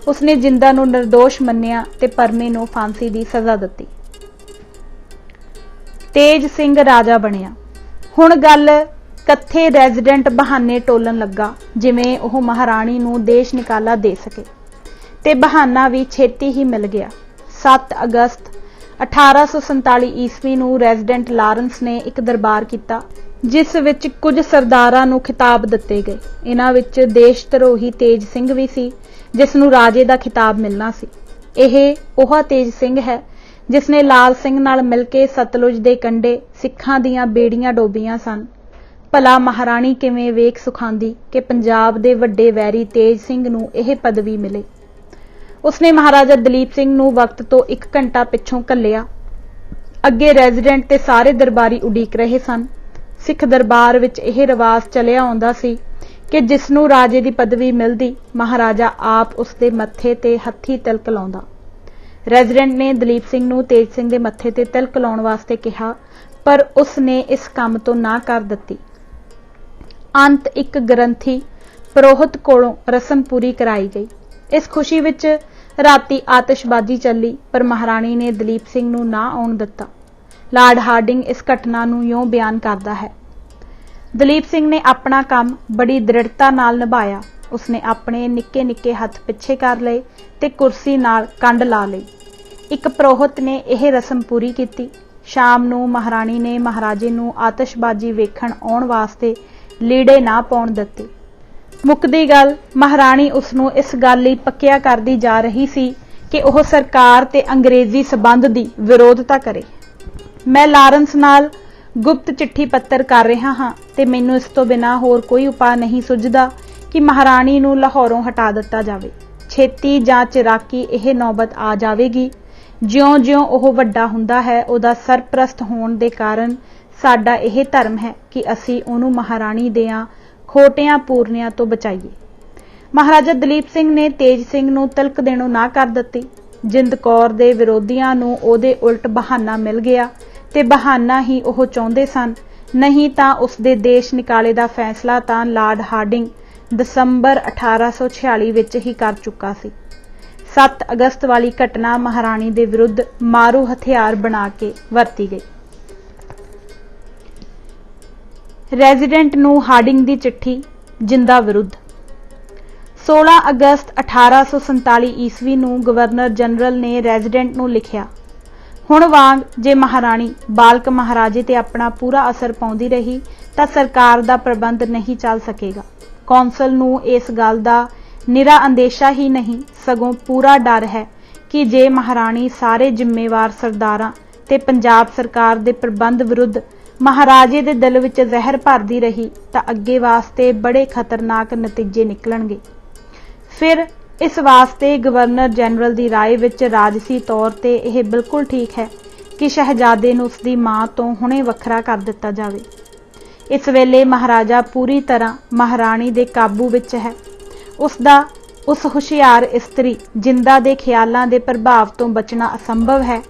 ਉਸਨੇ ਜਿੰਦਾ ਨੂੰ ਨਿਰਦੋਸ਼ ਮੰਨਿਆ ਤੇ ਪਰਮੇ ਨੂੰ ਫਾਂਸੀ ਦੀ ਸਜ਼ਾ ਦਿੱਤੀ। ਤੇਜ ਸਿੰਘ ਰਾਜਾ ਬਣਿਆ। ਹੁਣ ਗੱਲ ਕੱਥੇ ਰੈਜ਼ੀਡੈਂਟ ਬਹਾਨੇ ਟੋਲਣ ਲੱਗਾ ਜਿਵੇਂ ਉਹ ਮਹਾਰਾਣੀ ਨੂੰ ਦੇਸ਼ ਨਿਕਾਲਾ ਦੇ ਸਕੇ, ਤੇ ਬਹਾਨਾ ਵੀ ਛੇਤੀ ਹੀ ਮਿਲ ਗਿਆ। 7 ਅਗਸਤ 1847 ਈਸਵੀ ਨੂੰ ਰੈਜ਼ੀਡੈਂਟ ਲਾਰੈਂਸ ਨੇ ਇੱਕ ਦਰਬਾਰ ਕੀਤਾ, ਜਿਸ ਵਿੱਚ ਕੁਝ ਸਰਦਾਰਾਂ ਨੂੰ ਖਿਤਾਬ ਦਿੱਤੇ ਗਏ। ਇਹਨਾਂ ਵਿੱਚ ਦੇਸ਼ ਧਰੋਹੀ ਤੇਜ ਸਿੰਘ ਵੀ ਸੀ, ਜਿਸ ਨੂੰ ਰਾਜੇ ਦਾ ਖਿਤਾਬ ਮਿਲਣਾ ਸੀ। ਇਹ ਉਹ ਤੇਜ ਸਿੰਘ ਹੈ ਜਿਸ ਨੇ ਲਾਲ ਸਿੰਘ ਨਾਲ ਮਿਲ ਕੇ ਸਤਲੁਜ ਦੇ ਕੰਢੇ ਸਿੱਖਾਂ ਦੀਆਂ ਬੇੜੀਆਂ ਡੋਬੀਆਂ ਸਨ। ਭਲਾ ਮਹਾਰਾਣੀ ਕਿਵੇਂ ਵੇਖ ਸੁਖਾਂਦੀ ਕਿ ਪੰਜਾਬ ਦੇ ਵੱਡੇ ਵੈਰੀ ਤੇਜ ਸਿੰਘ ਨੂੰ ਇਹ ਪਦਵੀ ਮਿਲੇ। ਉਸਨੇ ਮਹਾਰਾਜਾ ਦਲੀਪ ਸਿੰਘ ਨੂੰ ਵਕਤ ਤੋਂ 1 ਘੰਟਾ ਪਿੱਛੋਂ ਘੱਲਿਆ। ਅੱਗੇ ਰੈਜ਼ੀਡੈਂਟ ਤੇ ਸਾਰੇ ਦਰਬਾਰੀ ਉਡੀਕ ਰਹੇ ਸਨ। ਸਿੱਖ ਦਰਬਾਰ ਵਿੱਚ ਇਹ ਰਿਵਾਜ ਚੱਲਿਆ ਆਉਂਦਾ ਸੀ ਕਿ ਜਿਸ ਨੂੰ ਰਾਜੇ ਦੀ ਪਦਵੀ ਮਿਲਦੀ, ਮਹਾਰਾਜਾ ਆਪ ਉਸਦੇ ਮੱਥੇ ਤੇ ਹੱਥੀਂ ਤਿਲਕ ਲਾਉਂਦਾ। ਰੈਜ਼ੀਡੈਂਟ ਨੇ ਦਲੀਪ ਸਿੰਘ ਨੂੰ ਤੇਜ ਸਿੰਘ ਦੇ ਮੱਥੇ ਤੇ ਤਿਲਕ ਲਾਉਣ ਵਾਸਤੇ ਕਿਹਾ, ਪਰ ਉਸਨੇ ਇਸ ਕੰਮ ਤੋਂ ਨਾ ਕਰ ਦਿੱਤੀ। ਅੰਤ ਇੱਕ ਗ੍ਰੰਥੀ ਪ੍ਰੋਹਿਤ ਕੋਲੋਂ ਰਸਮ ਪੂਰੀ ਕਰਾਈ ਗਈ। ਇਸ ਖੁਸ਼ੀ ਵਿੱਚ ਰਾਤੀ ਆਤਿਸ਼ਬਾਜ਼ੀ ਚੱਲੀ, ਪਰ ਮਹਾਰਾਣੀ ਨੇ ਦਲੀਪ ਸਿੰਘ ਨੂੰ ਨਾ ਆਉਣ ਦਿੱਤਾ। ਲਾਰਡ ਹਾਰਡਿੰਗ ਇਸ ਘਟਨਾ ਨੂੰ ਇਉਂ ਬਿਆਨ ਕਰਦਾ ਹੈ, ਦਲੀਪ ਸਿੰਘ ਨੇ ਆਪਣਾ ਕੰਮ ਬੜੀ ਦ੍ਰਿੜਤਾ ਨਾਲ ਨਿਭਾਇਆ। ਉਸਨੇ ਆਪਣੇ ਨਿੱਕੇ ਨਿੱਕੇ ਹੱਥ ਪਿੱਛੇ ਕਰ ਲਏ ਤੇ ਕੁਰਸੀ ਨਾਲ ਕੰਡ ਲਾ ਲਈ। ਇੱਕ ਪ੍ਰੋਹਿਤ ਨੇ ਇਹ ਰਸਮ ਪੂਰੀ ਕੀਤੀ। ਸ਼ਾਮ ਨੂੰ ਮਹਾਰਾਣੀ ਨੇ ਮਹਾਰਾਜੇ ਨੂੰ ਆਤਿਸ਼ਬਾਜ਼ੀ ਵੇਖਣ ਆਉਣ ਵਾਸਤੇ ਲੀੜੇ ਨਾ ਪਾਉਣ ਦਿੱਤੇ। ਮੁੱਕਦੀ ਗੱਲ, ਮਹਾਰਾਣੀ ਉਸਨੂੰ ਇਸ ਗੱਲ ਲਈ ਪੱਕਿਆ ਕਰਦੀ ਜਾ ਰਹੀ ਸੀ ਕਿ ਉਹ ਸਰਕਾਰ ਤੇ ਅੰਗਰੇਜ਼ੀ ਸਬੰਧ ਦੀ ਵਿਰੋਧਤਾ ਕਰੇ। ਮੈਂ ਲਾਰੈਂਸ ਨਾਲ ਗੁਪਤ ਚਿੱਠੀ ਪੱਤਰ ਕਰ ਰਿਹਾ ਹਾਂ ਤੇ ਮੈਨੂੰ ਇਸ ਤੋਂ ਬਿਨਾਂ ਹੋਰ ਕੋਈ ਉਪਾਅ ਨਹੀਂ ਸੁੱਝਦਾ ਕਿ ਮਹਾਰਾਣੀ ਨੂੰ ਲਾਹੌਰੋਂ ਹਟਾ ਦਿੱਤਾ ਜਾਵੇ। ਛੇਤੀ ਜਾਂ ਚਿਰਾਕੀ ਇਹ ਨੌਬਤ ਆ ਜਾਵੇਗੀ। ਜਿਉਂ-ਜਿਉਂ ਉਹ ਵੱਡਾ ਹੁੰਦਾ ਹੈ, ਉਹਦਾ ਸਰਪ੍ਰਸਤ ਹੋਣ ਦੇ ਕਾਰਨ ਸਾਡਾ ਇਹ ਧਰਮ ਹੈ ਕਿ ਅਸੀਂ ਉਹਨੂੰ ਮਹਾਰਾਣੀ ਦਿਆਂ ਖੋਟਿਆਂ ਪੂਰਨਿਆਂ ਤੋਂ ਬਚਾਈਏ। ਮਹਾਰਾਜਾ ਦਲੀਪ ਸਿੰਘ ਨੇ ਤੇਜ ਸਿੰਘ ਨੂੰ ਤਿਲਕ ਦੇਣੋਂ ਨਾ ਕਰ ਦਿੱਤੀ। ਜਿੰਦ ਕੌਰ ਦੇ ਵਿਰੋਧੀਆਂ ਨੂੰ ਉਹਦੇ ਉਲਟ ਬਹਾਨਾ ਮਿਲ ਗਿਆ ਤੇ ਬਹਾਨਾ ਹੀ ਉਹ ਚਾਹੁੰਦੇ ਸਨ, ਨਹੀਂ ਤਾਂ ਉਸਦੇ ਦੇਸ਼ ਨਿਕਾਲੇ ਦਾ ਫੈਸਲਾ ਤਾਂ ਲਾਰਡ ਹਾਰਡਿੰਗ ਦਸੰਬਰ 1846 ਵਿੱਚ ਹੀ ਕਰ ਚੁੱਕਾ ਸੀ। 7 ਅਗਸਤ ਵਾਲੀ ਘਟਨਾ ਮਹਾਰਾਣੀ ਦੇ ਵਿਰੁੱਧ ਮਾਰੂ ਹਥਿਆਰ ਬਣਾ ਕੇ ਵਰਤੀ ਗਈ। ਰੈਜ਼ੀਡੈਂਟ ਨੂੰ ਹਾਰਡਿੰਗ ਦੀ ਚਿੱਠੀ ਜਿੰਦਾ ਵਿਰੁੱਧ। 16 ਅਗਸਤ 1847 ਈਸਵੀ ਨੂੰ ਗਵਰਨਰ ਜਨਰਲ ਨੇ ਰੈਜ਼ੀਡੈਂਟ ਨੂੰ ਲਿਖਿਆ, ਹੁਣ ਵਾਂਗ ਜੇ ਮਹਾਰਾਣੀ ਬਾਲਕ ਮਹਾਰਾਜੇ ਤੇ ਆਪਣਾ ਪੂਰਾ ਅਸਰ ਪਾਉਂਦੀ ਰਹੀ ਤਾਂ ਸਰਕਾਰ ਦਾ ਪ੍ਰਬੰਧ ਨਹੀਂ ਚੱਲ ਸਕੇਗਾ। ਕੌਂਸਲ ਨੂੰ ਇਸ ਗੱਲ ਦਾ ਨਿਰਾ ਅੰਦੇਸ਼ਾ ਹੀ ਨਹੀਂ, ਸਗੋਂ ਪੂਰਾ ਡਰ ਹੈ ਕਿ ਜੇ ਮਹਾਰਾਣੀ ਸਾਰੇ ਜ਼ਿੰਮੇਵਾਰ ਸਰਦਾਰਾਂ ਤੇ ਪੰਜਾਬ ਸਰਕਾਰ ਦੇ ਪ੍ਰਬੰਧ ਵਿਰੁੱਧ ਮਹਾਰਾਜੇ ਦੇ ਦਿਲ ਵਿੱਚ ਜ਼ਹਿਰ ਭਰਦੀ ਰਹੀ ਤਾਂ ਅੱਗੇ ਵਾਸਤੇ ਬੜੇ ਖਤਰਨਾਕ ਨਤੀਜੇ ਨਿਕਲਣਗੇ। ਫਿਰ ਇਸ ਵਾਸਤੇ ਗਵਰਨਰ ਜਨਰਲ ਦੀ ਰਾਏ ਵਿੱਚ ਰਾਜਸੀ ਤੌਰ ਤੇ ਇਹ ਬਿਲਕੁਲ ਠੀਕ ਹੈ ਕਿ ਸ਼ਹਿਜ਼ਾਦੇ ਨੂੰ ਉਸਦੀ ਮਾਂ ਤੋਂ ਹੁਣੇ ਵੱਖਰਾ ਕਰ ਦਿੱਤਾ ਜਾਵੇ। ਇਸ ਵੇਲੇ ਮਹਾਰਾਜਾ ਪੂਰੀ ਤਰ੍ਹਾਂ ਮਹਾਰਾਣੀ ਦੇ ਕਾਬੂ ਵਿੱਚ ਹੈ। ਉਸ ਹੁਸ਼ਿਆਰ ਇਸਤਰੀ ਜਿੰਦਾ ਦੇ ਖਿਆਲਾਂ ਦੇ ਪ੍ਰਭਾਵ ਤੋਂ ਬਚਣਾ ਅਸੰਭਵ ਹੈ।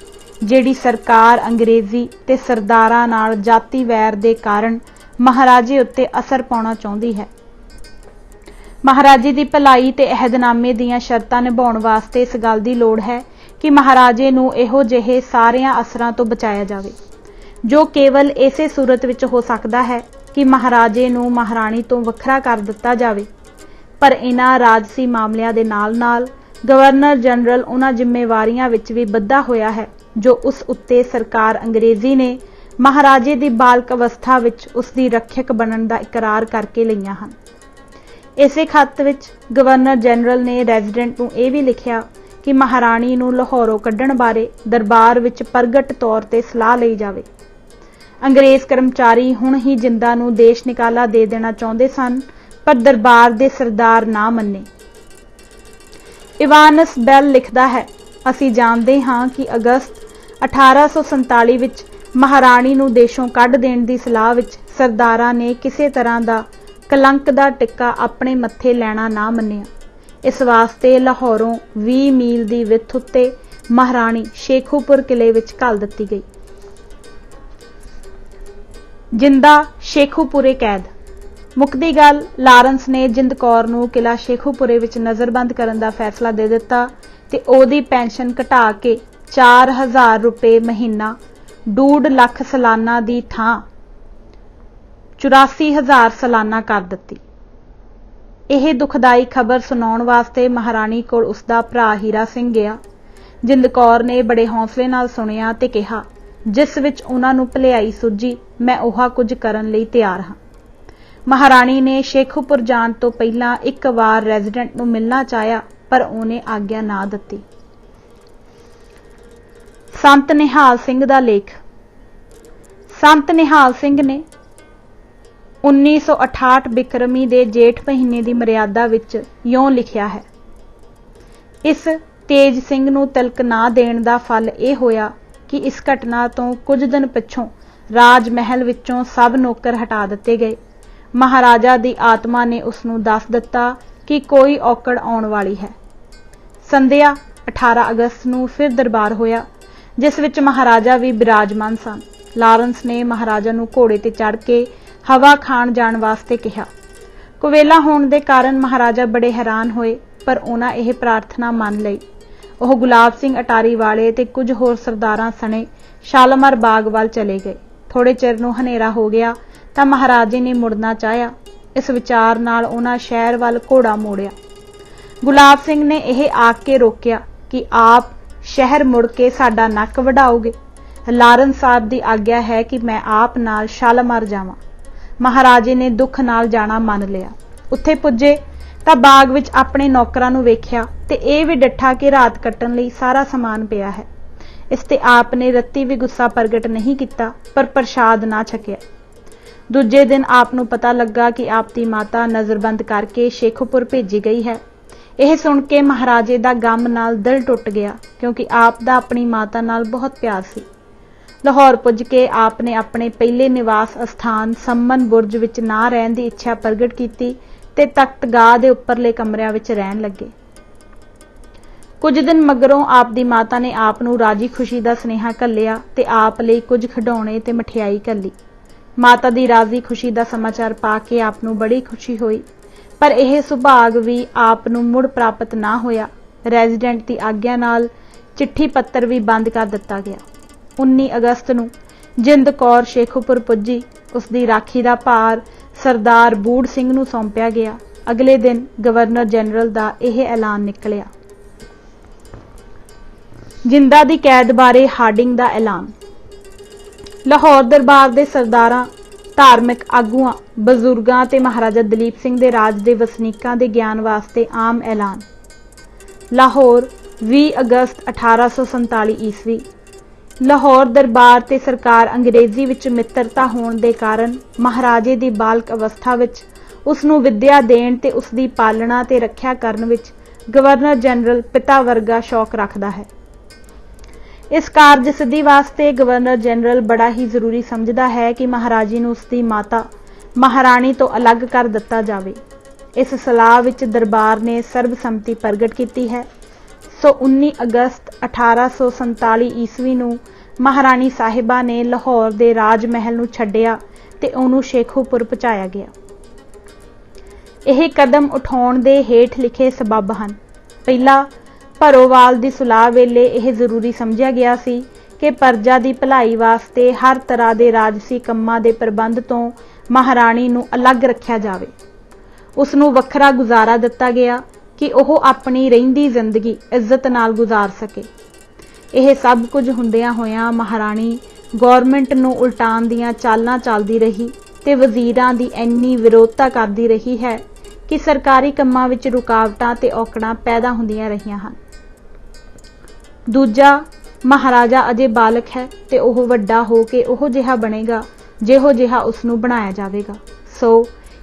ਜਿਹੜੀ ਸਰਕਾਰ ਅੰਗਰੇਜ਼ੀ ਤੇ ਸਰਦਾਰਾਂ ਨਾਲ ਜਾਤੀ ਵੈਰ ਦੇ ਕਾਰਨ ਮਹਾਰਾਜੇ ਉੱਤੇ ਅਸਰ ਪਾਉਣਾ ਚਾਹੁੰਦੀ ਹੈ। ਮਹਾਰਾਜੇ ਦੀ ਭਲਾਈ ਤੇ ਅਹਿਦਨਾਮੇ ਦੀਆਂ ਸ਼ਰਤਾਂ ਨਿਭਾਉਣ ਵਾਸਤੇ ਇਸ ਗੱਲ ਦੀ ਲੋੜ ਹੈ ਕਿ ਮਹਾਰਾਜੇ ਨੂੰ ਇਹੋ ਜਿਹੇ ਸਾਰਿਆਂ ਅਸਰਾਂ ਤੋਂ ਬਚਾਇਆ ਜਾਵੇ, ਜੋ ਕੇਵਲ ਇਸੇ ਸੂਰਤ ਵਿੱਚ ਹੋ ਸਕਦਾ ਹੈ ਕਿ ਮਹਾਰਾਜੇ ਨੂੰ ਮਹਾਰਾਣੀ ਤੋਂ ਵੱਖਰਾ ਕਰ ਦਿੱਤਾ ਜਾਵੇ। ਪਰ ਇਹਨਾਂ ਰਾਜਸੀ ਮਾਮਲਿਆਂ ਦੇ ਨਾਲ-ਨਾਲ ਗਵਰਨਰ ਜਨਰਲ ਉਹਨਾਂ ਜ਼ਿੰਮੇਵਾਰੀਆਂ ਵਿੱਚ ਵੀ ਬੱਧਾ ਹੋਇਆ ਹੈ ਜੋ ਉਸ ਉੱਤੇ ਸਰਕਾਰ ਅੰਗਰੇਜ਼ੀ ਨੇ ਮਹਾਰਾਜੇ ਦੀ ਬਾਲਕ ਅਵਸਥਾ ਵਿੱਚ ਉਸ ਦੀ ਰੱਖਿਅਕ ਬਣਨ ਦਾ ਇਕਰਾਰ ਕਰਕੇ ਲਈਆਂ ਹਨ। ਇਸੇ ਖੱਤ ਵਿੱਚ ਗਵਰਨਰ ਜਨਰਲ ਨੇ ਰੈਜ਼ੀਡੈਂਟ ਨੂੰ ਇਹ ਵੀ ਲਿਖਿਆ ਕਿ ਮਹਾਰਾਣੀ ਨੂੰ ਲਾਹੌਰੋਂ ਕੱਢਣ ਬਾਰੇ ਦਰਬਾਰ ਵਿੱਚ ਪ੍ਰਗਟ ਤੌਰ ਤੇ ਸਲਾਹ ਲਈ ਜਾਵੇ। ਅੰਗਰੇਜ਼ ਕਰਮਚਾਰੀ ਹੁਣ ਹੀ ਜਿੰਦਾ ਨੂੰ ਦੇਸ਼ ਨਿਕਾਲਾ ਦੇ ਦੇਣਾ ਚਾਹੁੰਦੇ ਸਨ, ਪਰ ਦਰਬਾਰ ਦੇ ਸਰਦਾਰ ਨਾ ਮੰਨੇ। ਇਵਾਨਸ ਬੈਲ ਲਿਖਦਾ ਹੈ, ਅਸੀਂ ਜਾਣਦੇ ਹਾਂ ਕਿ ਅਗਸਤ 1847 ਵਿੱਚ ਮਹਾਰਾਣੀ ਨੂੰ ਦੇਸ਼ੋਂ ਕੱਢ ਦੇਣ ਦੀ ਸਲਾਹ ਵਿੱਚ ਸਰਦਾਰਾਂ ਨੇ ਕਿਸੇ ਤਰ੍ਹਾਂ ਦਾ ਕਲੰਕ ਦਾ ਟਿੱਕਾ ਆਪਣੇ ਮੱਥੇ ਲੈਣਾ ਨਾ ਮੰਨਿਆ। ਇਸ ਵਾਸਤੇ ਲਾਹੌਰੋਂ 20 ਮੀਲ ਦੀ ਵਿੱਥ ਉੱਤੇ ਮਹਾਰਾਣੀ ਸ਼ੇਖੂਪੁਰ ਕਿਲੇ ਵਿੱਚ ਘੱਲ ਦਿੱਤੀ ਗਈ। ਜਿੰਦਾ ਸ਼ੇਖੂਪੁਰੇ ਕੈਦ। ਮੁੱਕਦੀ ਗੱਲ, ਲਾਰੈਂਸ ਨੇ ਜਿੰਦ ਕੌਰ ਨੂੰ ਕਿਲਾ ਸ਼ੇਖੂਪੁਰੇ ਵਿੱਚ ਨਜ਼ਰਬੰਦ ਕਰਨ ਦਾ ਫੈਸਲਾ ਦੇ ਦਿੱਤਾ ਤੇ ਉਹਦੀ ਪੈਨਸ਼ਨ ਘਟਾ ਕੇ 4000 ਰੁਪਏ ਮਹੀਨਾ 2.5 ਲੱਖ ਸਾਲਾਨਾ ਦੀ ਥਾਂ 84,000 ਸਾਲਾਨਾ ਕਰ ਦਿੱਤੀ। ਇਹ ਦੁਖਦਾਈ ਖਬਰ ਸੁਣਾਉਣ ਵਾਸਤੇ ਮਹਾਰਾਣੀ ਕੋਲ ਉਸਦਾ ਭਰਾ ਹੀਰਾ ਸਿੰਘ ਗਿਆ। ਜਿੰਦ ਕੌਰ ਨੇ ਬੜੇ ਹੌਸਲੇ ਨਾਲ ਸੁਣਿਆ ਤੇ ਕਿਹਾ, ਜਿਸ ਵਿੱਚ ਉਹਨਾਂ ਨੂੰ ਭਲਾਈ ਸੁੱਝੀ, ਮੈਂ ਉਹ ਕੁਝ ਕਰਨ ਲਈ ਤਿਆਰ ਹਾਂ। ਮਹਾਰਾਣੀ ਨੇ ਸ਼ੇਖੂਪੁਰ ਜਾਣ ਤੋਂ ਪਹਿਲਾਂ ਇੱਕ ਵਾਰ ਰੈਜ਼ੀਡੈਂਟ ਨੂੰ ਮਿਲਣਾ ਚਾਹਿਆ, ਪਰ ਉਹਨੇ ਆਗਿਆ ਨਾ ਦਿੱਤੀ। ਸੰਤ ਨਿਹਾਲ ਸਿੰਘ ਦਾ ਲੇਖ। ਸੰਤ ਨਿਹਾਲ ਸਿੰਘ ਨੇ 1968 ਬਿਕਰਮੀ ਦੇ ਜੇਠ ਮਹੀਨੇ ਦੀ ਮਰਿਆਦਾ ਵਿੱਚ ਇਉਂ ਲਿਖਿਆ ਹੈ, ਇਸ ਤੇਜ ਸਿੰਘ ਨੂੰ ਤਿਲਕ ਨਾ ਦੇਣ ਦਾ ਫਲ ਇਹ ਹੋਇਆ ਕਿ ਇਸ ਘਟਨਾ ਤੋਂ ਕੁਝ ਦਿਨ ਪਿੱਛੋਂ ਰਾਜ ਮਹਿਲ ਵਿੱਚੋਂ ਸਭ ਨੌਕਰ ਹਟਾ ਦਿੱਤੇ ਗਏ। ਮਹਾਰਾਜਾ ਦੀ ਆਤਮਾ ਨੇ ਉਸ ਨੂੰ ਦੱਸ ਦਿੱਤਾ ਕਿ ਕੋਈ ਔਕੜ ਆਉਣ ਵਾਲੀ ਹੈ। ਸੰਧਿਆ 18 ਅਗਸਤ ਨੂੰ ਫਿਰ ਦਰਬਾਰ ਹੋਇਆ, ਜਿਸ ਵਿੱਚ ਮਹਾਰਾਜਾ ਵੀ ਬਿਰਾਜਮਾਨ ਸਨ। ਲਾਰੈਂਸ ਨੇ ਮਹਾਰਾਜਾ ਨੂੰ ਘੋੜੇ ਤੇ ਚੜ੍ਹ ਕੇ ਹਵਾ ਖਾਣ ਜਾਣ ਵਾਸਤੇ ਕਿਹਾ। ਕੁਵੇਲਾ ਹੋਣ ਦੇ ਕਾਰਨ ਮਹਾਰਾਜਾ ਬੜੇ ਹੈਰਾਨ ਹੋਏ, ਪਰ ਉਹਨਾਂ ਇਹ ਪ੍ਰਾਰਥਨਾ ਮੰਨ ਲਈ। ਉਹ ਗੁਲਾਬ ਸਿੰਘ ਅਟਾਰੀ ਵਾਲੇ ਤੇ ਕੁਝ ਹੋਰ ਸਰਦਾਰਾਂ ਸਣੇ ਸ਼ਾਲਮਰ ਬਾਗ ਵੱਲ ਚਲੇ ਗਏ। ਥੋੜੇ ਚਿਰ ਨੂੰ ਹਨੇਰਾ ਹੋ ਗਿਆ ਤਾਂ ਮਹਾਰਾਜੇ ਨੇ ਮੁੜਨਾ ਚਾਹਿਆ। ਇਸ ਵਿਚਾਰ ਨਾਲ ਉਹਨਾਂ ਸ਼ਹਿਰ ਵੱਲ ਘੋੜਾ ਮੋੜਿਆ। ਗੁਲਾਬ ਸਿੰਘ ਨੇ ਇਹ ਆਖ ਕੇ ਰੋਕਿਆ ਕਿ ਆਪ ਸ਼ਹਿਰ ਮੁੜ ਕੇ ਸਾਡਾ ਨੱਕ ਵਢਾਓਗੇ। ਲਾਰੈਂਸ ਸਾਹਿਬ ਦੀ ਆਗਿਆ ਹੈ ਕਿ ਮੈਂ ਆਪ ਨਾਲ ਸ਼ਾਲਮਰ ਜਾਵਾਂ। ਮਹਾਰਾਜੇ ਨੇ ਦੁੱਖ ਨਾਲ ਜਾਣਾ ਮੰਨ ਲਿਆ। ਉੱਥੇ ਪੁੱਜੇ ਤਾਂ ਬਾਗ ਵਿੱਚ ਆਪਣੇ ਨੌਕਰਾਂ ਨੂੰ ਵੇਖਿਆ ਤੇ ਇਹ ਵੀ ਡੱਠਾ ਕਿ ਰਾਤ ਕੱਟਣ ਲਈ ਸਾਰਾ ਸਮਾਨ ਪਿਆ ਹੈ। ਇਸ ਤੇ ਆਪ ਨੇ ਰੱਤੀ ਵੀ ਗੁੱਸਾ ਪ੍ਰਗਟ ਨਹੀਂ ਕੀਤਾ, ਪਰ ਪ੍ਰਸ਼ਾਦ ਨਾ ਛਕਿਆ। ਦੂਜੇ ਦਿਨ ਆਪ ਨੂੰ ਪਤਾ ਲੱਗਾ ਕਿ ਆਪ ਦੀ ਮਾਤਾ ਨਜ਼ਰਬੰਦ ਕਰਕੇ ਸ਼ੇਖੂਪੁਰ ਭੇਜੀ ਗਈ ਹੈ। ਇਹ ਸੁਣ ਕੇ ਮਹਾਰਾਜੇ ਦਾ ਗਮ ਨਾਲ ਦਿਲ ਟੁੱਟ ਗਿਆ, ਕਿਉਂਕਿ ਆਪ ਦਾ ਆਪਣੀ ਮਾਤਾ ਨਾਲ ਬਹੁਤ ਪਿਆਰ ਸੀ। ਲਾਹੌਰ ਪੁੱਜ ਕੇ ਆਪ ਨੇ ਆਪਣੇ ਪਹਿਲੇ ਨਿਵਾਸ ਅਸਥਾਨ ਸੰਮਨ ਬੁਰਜ ਵਿੱਚ ਨਾ ਰਹਿਣ ਦੀ ਇੱਛਾ ਪ੍ਰਗਟ ਕੀਤੀ ਤੇ ਤਖਤਗਾਹ ਦੇ ਉੱਪਰਲੇ ਕਮਰਿਆਂ ਵਿੱਚ ਰਹਿਣ ਲੱਗੇ। ਕੁਝ ਦਿਨ ਮਗਰੋਂ ਆਪ ਦੀ ਮਾਤਾ ਨੇ ਆਪ ਨੂੰ ਰਾਜੀ ਖੁਸ਼ੀ ਦਾ ਸੁਨੇਹਾ ਘੱਲਿਆ ਤੇ ਆਪ ਲਈ ਕੁਝ ਖਿਡੌਣੇ ਤੇ ਮਠਿਆਈ ਘੱਲੀ। ਮਾਤਾ ਦੀ ਰਾਜੀ ਖੁਸ਼ੀ ਦਾ ਸਮਾਚਾਰ ਪਾ ਕੇ ਆਪ ਨੂੰ ਬੜੀ ਖੁਸ਼ੀ ਹੋਈ, ਪਰ ਇਹ ਸੁਭਾਗ ਵੀ ਆਪ ਨੂੰ ਮੁੜ ਪ੍ਰਾਪਤ ਨਾ ਹੋਇਆ। ਰੈਜ਼ੀਡੈਂਟ ਦੀ ਆਗਿਆ ਨਾਲ ਚਿੱਠੀ ਪੱਤਰ ਵੀ ਬੰਦ ਕਰ ਦਿੱਤਾ ਗਿਆ। 19 ਅਗਸਤ ਨੂੰ ਜਿੰਦ ਕੌਰ ਸ਼ੇਖੂਪੁਰ ਪੁੱਜੀ। ਉਸ ਦੀ ਰਾਖੀ ਦਾ ਭਾਰ ਸਰਦਾਰ ਬੂੜ ਸਿੰਘ ਨੂੰ ਸੌਂਪਿਆ ਗਿਆ। ਅਗਲੇ ਦਿਨ ਗਵਰਨਰ ਜਨਰਲ ਦਾ ਇਹ ਐਲਾਨ ਨਿਕਲਿਆ। ਜਿੰਦਾ ਦੀ ਕੈਦ ਬਾਰੇ ਹਾਰਡਿੰਗ ਦਾ ਐਲਾਨ। ਲਾਹੌਰ ਦਰਬਾਰ ਦੇ ਸਰਦਾਰਾਂ, ਧਾਰਮਿਕ ਆਗੂਆਂ, ਬਜ਼ੁਰਗਾਂ ਤੇ ਮਹਾਰਾਜਾ ਦਲੀਪ ਸਿੰਘ ਦੇ ਰਾਜ ਦੇ ਵਸਨੀਕਾਂ ਦੇ ਗਿਆਨ ਵਾਸਤੇ ਆਮ ਐਲਾਨ। ਲਾਹੌਰ 20 ਅਗਸਤ 1847 ਈਸਵੀ। ਲਾਹੌਰ ਦਰਬਾਰ ਤੇ ਸਰਕਾਰ ਅੰਗਰੇਜ਼ੀ ਵਿੱਚ ਮਿੱਤਰਤਾ ਹੋਣ ਦੇ ਕਾਰਨ ਮਹਾਰਾਜੇ ਦੀ ਬਾਲਕ ਅਵਸਥਾ ਵਿੱਚ ਉਸ ਨੂੰ ਵਿੱਦਿਆ ਦੇਣ ਤੇ ਉਸ ਦੀ ਪਾਲਣਾ ਤੇ ਰੱਖਿਆ ਕਰਨ ਵਿੱਚ ਗਵਰਨਰ ਜਨਰਲ ਪਿਤਾ ਵਰਗਾ ਸ਼ੌਕ ਰੱਖਦਾ ਹੈ। ਇਸ ਕਾਰਜ ਸਿੱਧੀ ਵਾਸਤੇ ਗਵਰਨਰ ਜਨਰਲ ਬੜਾ ਹੀ ਜ਼ਰੂਰੀ ਸਮਝਦਾ ਹੈ ਕਿ ਮਹਾਰਾਜੀ ਨੂੰ ਉਸ ਦੀ ਮਾਤਾ ਮਹਾਰਾਣੀ ਤੋਂ ਅਲੱਗ ਕਰ ਦਿੱਤਾ ਜਾਵੇ। ਇਸ ਸਲਾਹ ਵਿੱਚ ਦਰਬਾਰ ਨੇ ਸਰਬਸੰਮਤੀ ਪ੍ਰਗਟ ਕੀਤੀ ਹੈ। सो 19 अगस्त 1847 ईस्वी नूं महाराणी साहिबा ने लाहौर दे राज महल नूं छड्डिया ते उहनूं शेखूपुर पहुंचाया गया। यह कदम उठाउण दे हेठ लिखे सबब हन। पहला, भरोवाल दी सुलाह वेले यह जरूरी समझिया गया सी कि प्रजा दी भलाई वास्ते हर तरह के राजसी कंमां दे प्रबंध तो महाराणी नूं अलग रखिया जावे। उसनूं वखरा गुजारा दिता गया कि वह अपनी रहिंदी जिंदगी इज्जत नाल गुजार सके। यह सब कुछ हुंदियां होइयां महाराणी गौरमेंट नूं उल्टाण दीयां चालां चलदी रही ते वजीरां दी इन्नी विरोधता करदी रही है कि सरकारी कंमां विच रुकावटां ते औकड़ां पैदा हुंदियां रहियां हन। दूजा, महाराजा अजे बालक है ते ओह वड्डा हो के ओह जिहा बनेगा जिहो जिहा उसनूं बनाया जावेगा। सो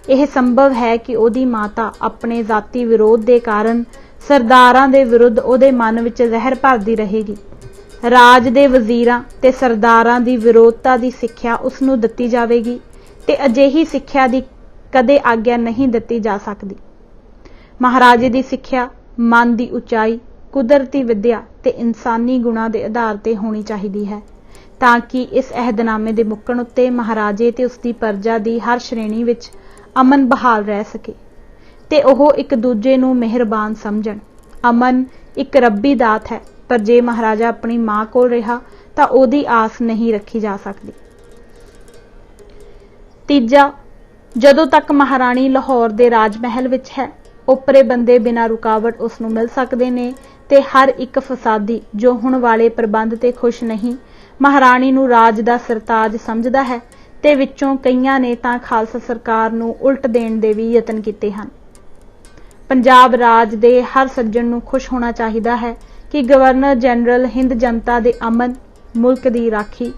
यह संभव है कि ओहदी माता अपने जाती विरोध के कारण सरदारां दे विरुद्ध ओहदे मन विच जहर भरदी रहेगी। राज दे वजीरां ते सरदारां दी विरोधता दी सिੱਖਿਆ उसनूं दित्ती जावेगी ते अजिही सिੱਖਿਆ दी कदे आग्या नहीं दित्ती जा सकती। महाराजे दी सिੱਖਿਆ मन की उचाई, कुदरती विद्या ते इंसानी गुणां दे आधार ते होनी चाहिदी है ताकि इस अहदनामे दे मुक्कण उत्ते महाराजे ते उसकी प्रजा की हर श्रेणी विच अमन बहाल रह सके ते ओह एक दूजे नूं मेहरबान समझण। अमन एक रब्बी दात है, पर जे महाराजा अपनी मां कोल रहा तां ओहदी आस नहीं रखी जा सकती। तीजा, जदों तक महाराणी लाहौर दे राज महल विच है, ओपरे बंदे बिना रुकावट उसनूं मिल सकते ने ते हर एक फसादी जो हुण वाले प्रबंध ते खुश नहीं महाराणी नूं राज दा सरताज समझदा है ते विचों कईयां ने तां खालसा सरकार नूं उल्ट देण दे भी यतन कीते हन। पंजाब राज दे हर सज्जण नूं खुश होना चाहिदा है कि गवर्नर जनरल हिंद जनता दे अमन, मुल्क दी राखी,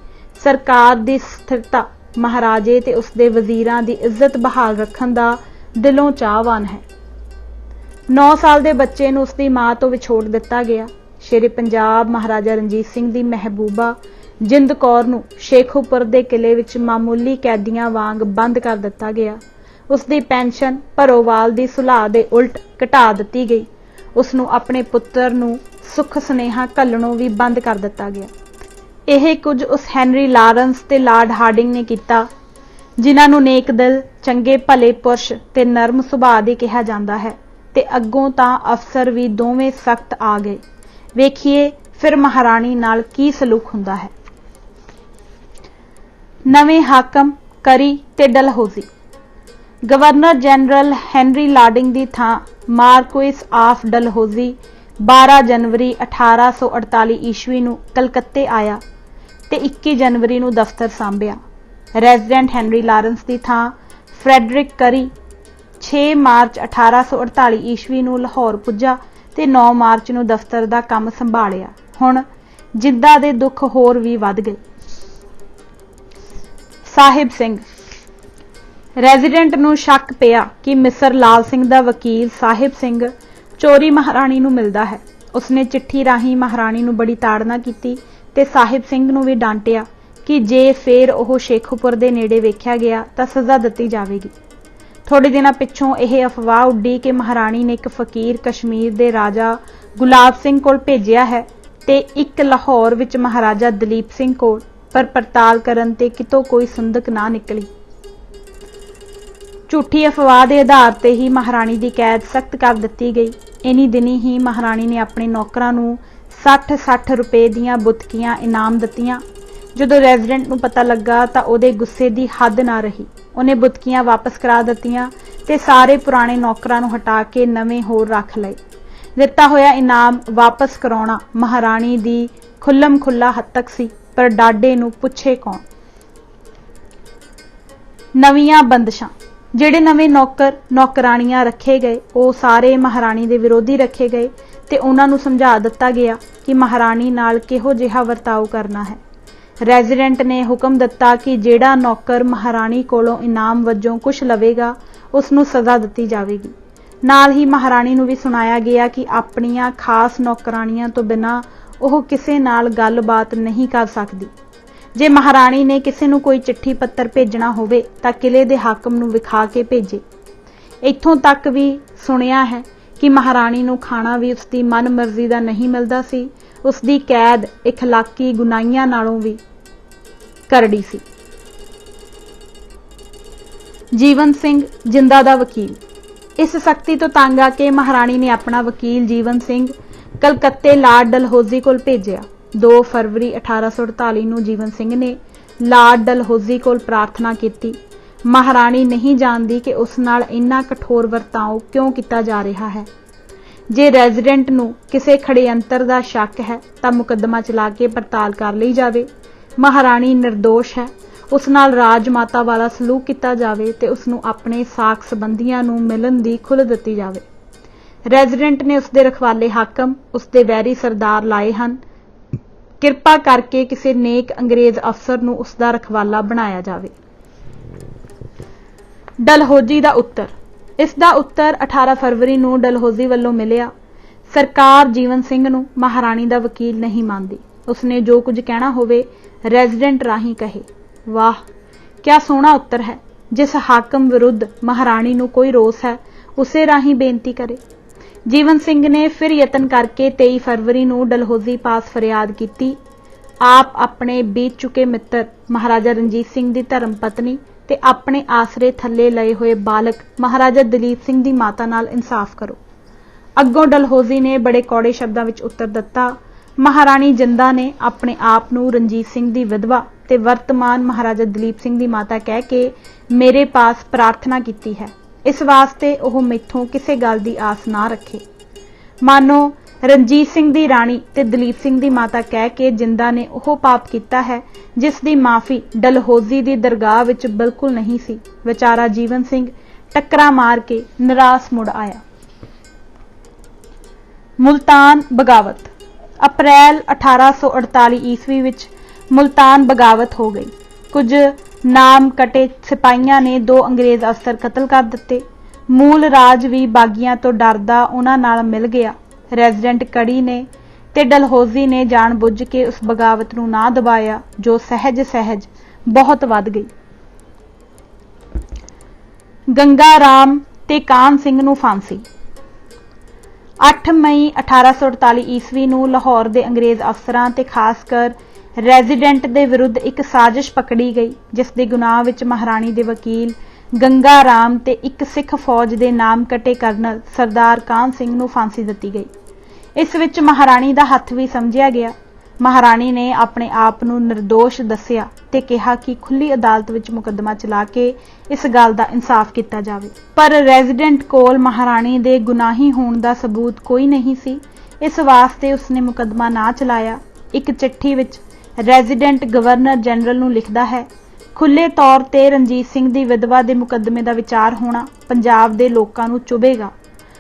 सरकार दी स्थिरता, महाराजे ते उसदे वजीरां दी इज्जत बहाल रखण दा दिलों चाहवान है। 9 साल के बच्चे नूं उसदी मां तो विछोड़ दिता गया। शेरे पंजाब महाराजा रणजीत सिंह दी महबूबा जिंद कौर नूं शेखूपुर दे किले विच मामूली कैदियां वांग बंद कर दिता गया। उसदी पेंशन भरोवाल दी सुलाह दे उल्ट घटा दिती गई। उसनूं अपने पुत्र नूं सुख सुनेहा घल्लणों भी बंद कर दिता गया। यह कुछ उस हैनरी लारेंस ते लॉर्ड हार्डिंग ने किया जिन्हां नूं नेक दिल, चंगे भले पुरुष ते नरम सुभाਅ दे कहा जाता है ते अगों तां अफसर भी दोवें सख्त आ गए। वेखिए फिर महाराणी नाल की सलूक हुंदा है। नवें हाकम करी ते डलहौजी। गवर्नर जनरल हैनरी लार्डिंग की थां मार्क्विस ऑफ डलहौजी 12 जनवरी 1848 ईस्वी नूं कलकत्ते आया ते 21 जनवरी नूं दफ्तर सांभिया। रेजिडेंट हैनरी लारेंस की थां फ्रैडरिक करी 6 मार्च 1848 ईस्वी नूं लाहौर पुज्जा ते 9 मार्च नूं दफ्तर दा काम संभालिया। हुण जिद्दां दे दुख होर भी वध गए। साहिब सिंह। रेजिडेंट नूं शक पिया कि मिसर लाल सिंह दा वकील साहिब सिंह चोरी महाराणी नूं मिलदा है। उसने चिट्ठी राही महाराणी नूं बड़ी ताड़ना की ते साहिब सिंह नूं भी डांटिया कि जे फिर ओह शेखूपुर दे नेड़े वेख्या गया तां सज़ा दित्ती जावेगी। थोड़े दिनों पिछों यह अफवाह उड्डी कि महाराणी ने एक फकीर कश्मीर दे राजा गुलाब सिंह कोल भेजिया है ते एक लाहौर विच महाराजा दलीप सिंह कोल, पर पड़ताल करन ते कितों कोई सुंदक ना निकली। झूठी अफवाह के आधार ते ही महाराणी की कैद सख्त कर दी गई। इन्हीं दिनी ही महाराणी ने अपने नौकरां नूं 60-60 रुपए दीयां बुतकियां इनाम दित्तियां। जदों रेजिडेंट नूं पता लगा तां उहदे गुस्से की हद ना रही। उन्हें बुतकियां वापस करा दित्तियां ते सारे पुराने नौकरां नूं हटा के नवे होर रख लए। दिता होया इनाम वापस कराउणा महाराणी दी खुल्लम खुल्ला हत्तक सी, पर डाडे नूं पुछे कौन। नवीआं बंदिशां। ਜਿਹੜੇ नवे नौकर नौकराणियां रखे गए वो सारे महाराणी के विरोधी रखे गए ते उन्हां नूं समझा दिता गया कि महाराणी नाल किहो जिहा वर्ताव करना है। रेजिडेंट ने हुक्म दिता कि जिहड़ा नौकर महाराणी कोलों इनाम वजों कुछ लवेगा उसनूं सज़ा दित्ती जावेगी। नाल ही महाराणी नूं भी सुनाया गया कि अपनियां खास नौकराणियां तो बिना ओह किसे नाल गलबात नहीं कर सकती। जे महाराणी ने किसी नूं कोई चिट्ठी पत्र भेजना होवे तां किले दे हाकम नूं विखा के भेजे। इत्थों तक भी सुनिया है कि कि महाराणी नूं खाना भी उसकी मन मर्जी का नहीं मिलता सी। उसकी कैद इखलाकी गुनाहियां नालों भी करड़ी सी। जीवन सिंह जिंदा दा वकील। इस सख्ती तो तंग आके महाराणी ने अपना वकील जीवन सिंह कलकत्ते लॉर्ड डलहौजी कोल भेजिया। 2 फरवरी 1848 नूं जीवन सिंह ने लॉर्ड डलहौजी कोल प्रार्थना की। महाराणी नहीं जानती कि उस नाल इन्ना कठोर वरताओ क्यों किया जा रहा है। जे रेजिडेंट नूं किसी खड़यंत्र का शक है तो मुकदमा चला के पड़ताल कर ली जाए। महाराणी निर्दोष है, उस नाल राजमाता वाला सलूक किया जाए तो उसनूं अपने साक संबंधियों नूं मिलन की खुल दी जाए। रेजिडेंट ने उसके रखवाले हाकम उसके वैरी सरदार लाए हैं। किरपा करके किसी नेक अंग्रेज अफसर नूं उसका रखवाला बनाया जाए। डलहौजी का उत्तर। इसका उत्तर 18 फरवरी नूं डलहौजी वालों मिलिया। सरकार जीवन सिंह नूं महाराणी का वकील नहीं मानती। उसने जो कुछ कहना होवे रेजिडेंट राही कहे। वाह क्या सोहना उत्तर है। जिस हाकम विरुद्ध महाराणी नूं कोई रोस है उसे राही बेनती करे। जीवन सिंह ने फिर यतन करके 23 फरवरी नूं डलहौजी पास फरियाद की। आप अपने बीत चुके मित्र महाराजा रणजीत सिंह की धर्म पत्नी ते अपने आसरे थले लए हुए बालक महाराजा दलीप सिंह की माता नाल इंसाफ करो। अगों डलहौजी ने बड़े कौड़े शब्दों विच उत्तर दिता। महाराणी जिंदा ने अपने आप नूं रणजीत सिंह की विधवा ते वर्तमान महाराजा दलीप सिंह की माता कह के मेरे पास प्रार्थना की है। इस वास्ते वह मैथों किसी गल की आस ना रखे। मानो रणजीत सिंह की राणी ते दलीप सिंह की माता कह के जिंदा ने वह पाप किया है जिसकी माफी डलहौजी की दरगाह विच बिल्कुल नहीं सी। विचारा जीवन सिंह टक्करा मार के निराश मुड़ आया। मुल्तान बगावत। अप्रैल 1848 ईस्वी विच मुल्तान बगावत हो गई। कुछ नाम कटे सिपाहियां ने 2 अंग्रेज अफसर कतल कर दिते। मूल राज भी बागियां तो डरदा उन्हां नाल मिल गया। रेजिडेंट कड़ी ने ते डलहौजी ने जानबुझ के उस बगावत नूं ना दबाया जो सहज सहज बहुत वध गई। गंगा राम ते कान सिंह नूं फांसी। 8 मई 1848 ईस्वी नूं लाहौर के अंग्रेज अफसरां ते खासकर रेजिडेंट के विरुद्ध एक साजिश पकड़ी गई जिस दे गुनाह विच महाराणी के वकील गंगा राम ते एक सिख फौज के नाम कटे कर्नल सरदार कान सिंह नूं फांसी दी गई। इस विच महाराणी का हथ भी समझिया गया। महाराणी ने अपने आप नूं निर्दोष दस्सिया ते कहा कि खुली अदालत विच मुकदमा चला के इस गल का इंसाफ किया जाए। पर रेजिडेंट कोल महाराणी दे गुनाही होने का सबूत कोई नहीं सी। इस वास्ते उसने मुकदमा ना चलाया। एक चिट्ठी विच रेजिडेंट गवर्नर जनरल नूं लिखदा है, खुले तौर ते रणजीत सिंह की विधवा के मुकदमे का विचार होना पंजाब के लोगों नूं चुभेगा।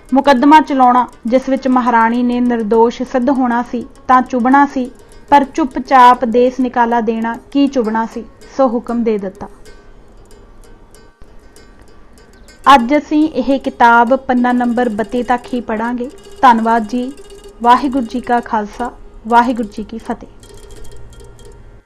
मुकदमा चलाउणा जिस विच महाराणी ने निर्दोष सिद्ध होना सी तां चुभना सी, पर चुपचाप देश निकाला देना की चुभना सी, सो हुक्म दे दिता। अज असीं यह किताब पन्ना नंबर 32 तक ही पढ़ांगे। धन्नवाद जी। वाहिगुरू जी का खालसा, वाहिगुरू जी की फतेह।